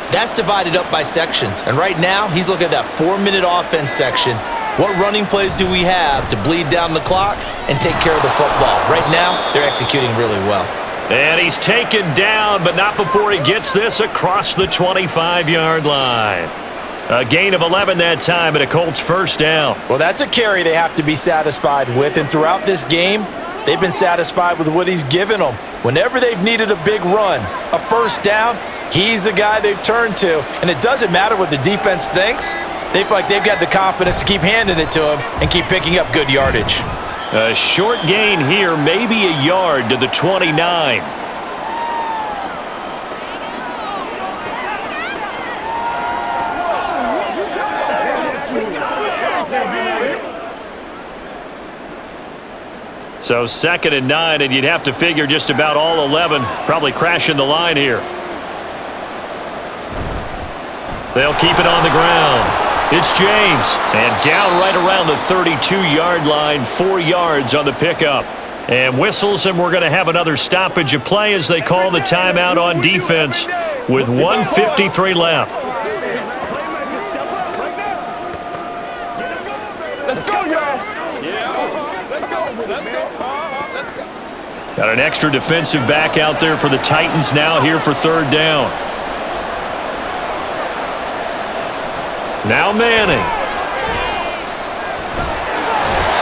[SPEAKER 6] that's divided up by sections. And right now, he's looking at that 4-minute offense section. What running plays do we have to bleed down the clock and take care of the football? Right now, they're executing really well.
[SPEAKER 2] And he's taken down, but not before he gets this across the 25-yard line. A gain of 11 that time, and a Colts first down.
[SPEAKER 3] Well, that's a carry they have to be satisfied with, and throughout this game, they've been satisfied with what he's given them. Whenever they've needed a big run, a first down, he's the guy they've turned to. And it doesn't matter what the defense thinks. They feel like they've got the confidence to keep handing it to him and keep picking up good yardage.
[SPEAKER 2] A short gain here, maybe a yard to the 29. So 2nd and 9, and you'd have to figure just about all 11 probably crashing the line here. They'll keep it on the ground. It's James, and down right around the 32-yard line, 4 yards on the pickup. And whistles, and we're going to have another stoppage of play as they call the timeout on defense with 1:53 left.
[SPEAKER 3] Let's go, y'all. Let's go.
[SPEAKER 2] Got an extra defensive back out there for the Titans now here for 3rd down. Now Manning.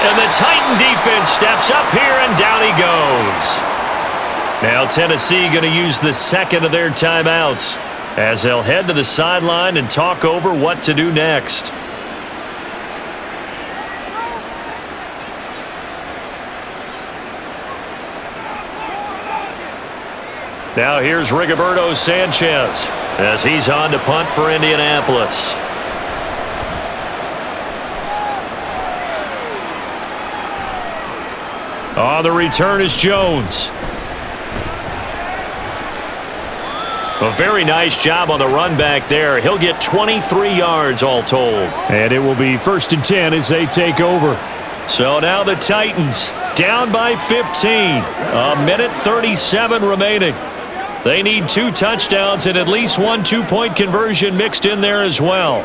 [SPEAKER 2] And the Titan defense steps up here, and down he goes. Now Tennessee going to use the 2nd of their timeouts as they'll head to the sideline and talk over what to do next. Now here's Rigoberto Sanchez as he's on to punt for Indianapolis. On the return is Jones. A very nice job on the run back there. He'll get 23 yards all told.
[SPEAKER 5] And it will be 1st and 10 as they take over.
[SPEAKER 2] So now the Titans down by 15. 1:37 remaining. They need 2 touchdowns and at least 1 2-point conversion mixed in there as well.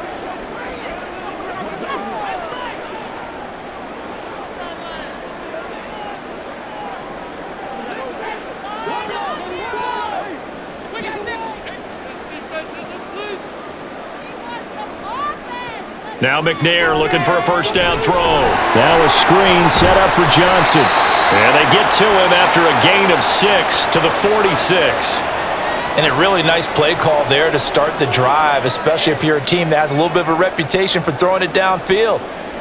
[SPEAKER 2] Now McNair looking for a 1st down throw.
[SPEAKER 5] Now a screen set up for Johnson.
[SPEAKER 2] And they get to him after a gain of 6 to the 46.
[SPEAKER 6] And a really nice play call there to start the drive, especially if you're a team that has a little bit of a reputation for throwing it downfield.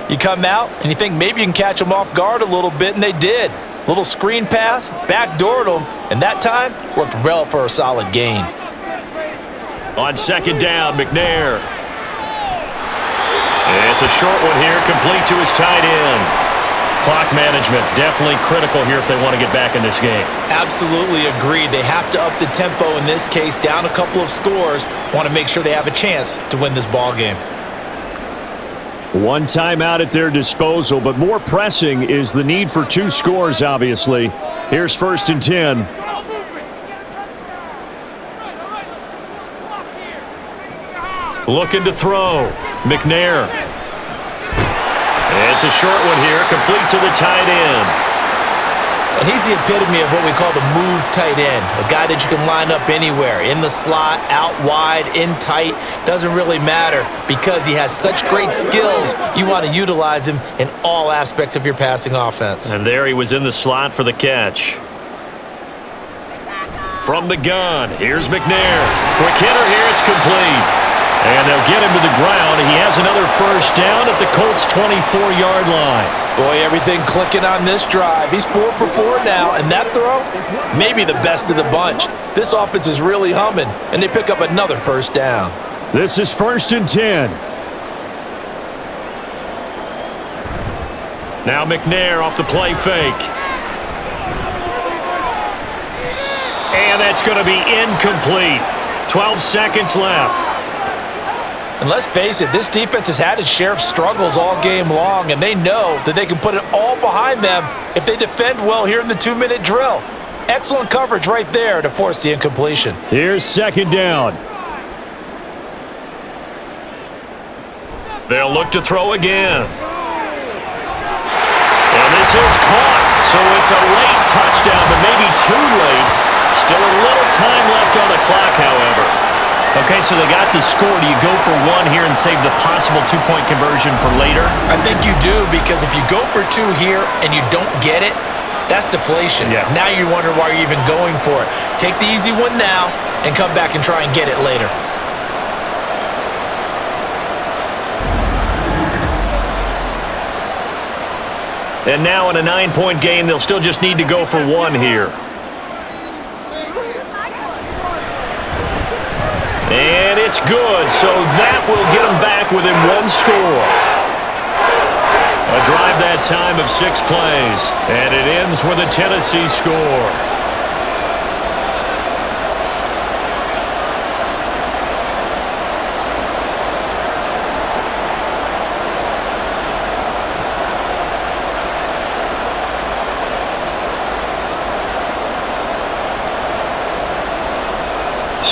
[SPEAKER 6] You come out and you think maybe you can catch them off guard a little bit, and they did. Little screen pass, backdoored them, and that time worked well for a solid gain.
[SPEAKER 2] On 2nd down, McNair. It's a short one here, complete to his tight end. Clock management definitely critical here if they want to get back in this game.
[SPEAKER 6] Absolutely agreed. They have to up the tempo in this case, down a couple of scores. Want to make sure they have a chance to win this ball game.
[SPEAKER 5] 1 timeout at their disposal, but more pressing is the need for 2 scores, obviously. Here's 1st and 10.
[SPEAKER 2] Looking to throw. McNair. It's a short one here, complete to the tight end.
[SPEAKER 6] And he's the epitome of what we call the move tight end, a guy that you can line up anywhere, in the slot, out wide, in tight, doesn't really matter because he has such great skills. You want to utilize him in all aspects of your passing offense.
[SPEAKER 2] And there he was in the slot for the catch. From the gun, here's McNair. Quick hitter here, it's complete. And they'll get him to the ground. He has another 1st down at the Colts' 24-yard line.
[SPEAKER 6] Boy, everything clicking on this drive. He's 4 for 4 now, and that throw, maybe the best of the bunch. This offense is really humming, and they pick up another 1st down.
[SPEAKER 5] This is 1st and 10.
[SPEAKER 2] Now McNair off the play fake. And that's going to be incomplete. 12 seconds left.
[SPEAKER 6] And let's face it, this defense has had its share of struggles all game long, and they know that they can put it all behind them if they defend well here in the 2-minute drill. Excellent coverage right there to force the incompletion.
[SPEAKER 5] Here's 2nd down.
[SPEAKER 2] They'll look to throw again. And this is caught, so it's a late touchdown, but maybe too late. Still a little time left on the clock, however. Okay, so they got the score. Do you go for 1 here and save the possible 2-point conversion for later?
[SPEAKER 6] I think you do, because if you go for 2 here and you don't get it, that's deflation.
[SPEAKER 2] Yeah.
[SPEAKER 6] Now you wonder why you're even going for it. Take the easy one now and come back and try and get it later.
[SPEAKER 2] And now in a 9-point game, they'll still just need to go for 1 here. And it's good, so that will get them back within 1 score. A drive that time of 6 plays, and it ends with a Tennessee score.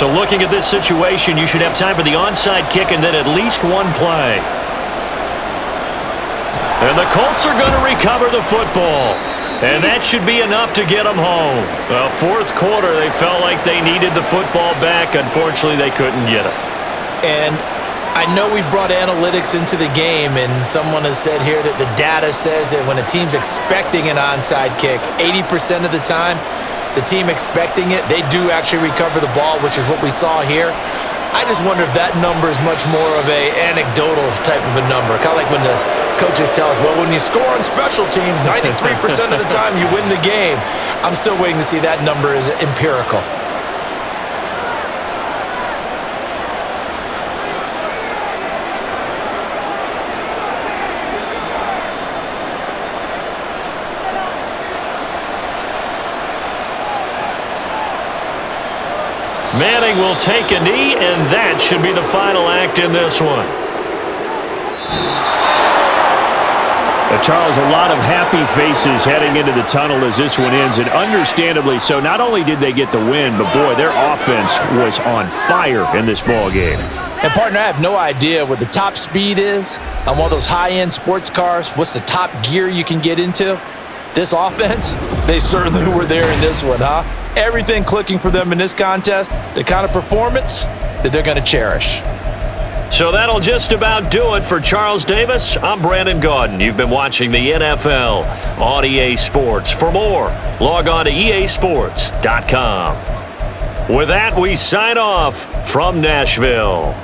[SPEAKER 2] So looking at this situation, you should have time for the onside kick and then at least one play. And the Colts are going to recover the football. And that should be enough to get them home. Well, fourth quarter, they felt like they needed the football back. Unfortunately, they couldn't get it.
[SPEAKER 6] And I know we brought analytics into the game, and someone has said here that the data says that when a team's expecting an onside kick, 80% of the time, the team expecting it, they do actually recover the ball, which is what we saw here. I just wonder if that number is much more of a anecdotal type of a number. Kind of like when the coaches tell us, well, when you score on special teams, 93% of the time you win the game. I'm still waiting to see that number is empirical.
[SPEAKER 2] Manning will take a knee, and that should be the final act in this one.
[SPEAKER 5] Charles, a lot of happy faces heading into the tunnel as this one ends, and understandably so. Not only did they get the win, but boy, their offense was on fire in this ball game.
[SPEAKER 3] And partner, I have no idea what the top speed is on one of those high-end sports cars. What's the top gear you can get into? This offense, they certainly were there in this one, huh? Everything clicking for them in this contest, the kind of performance that they're going to cherish.
[SPEAKER 2] So that'll just about do it for Charles Davis. I'm Brandon Gaudin. You've been watching the NFL on EA Sports. For more, log on to easports.com. With that, we sign off from Nashville.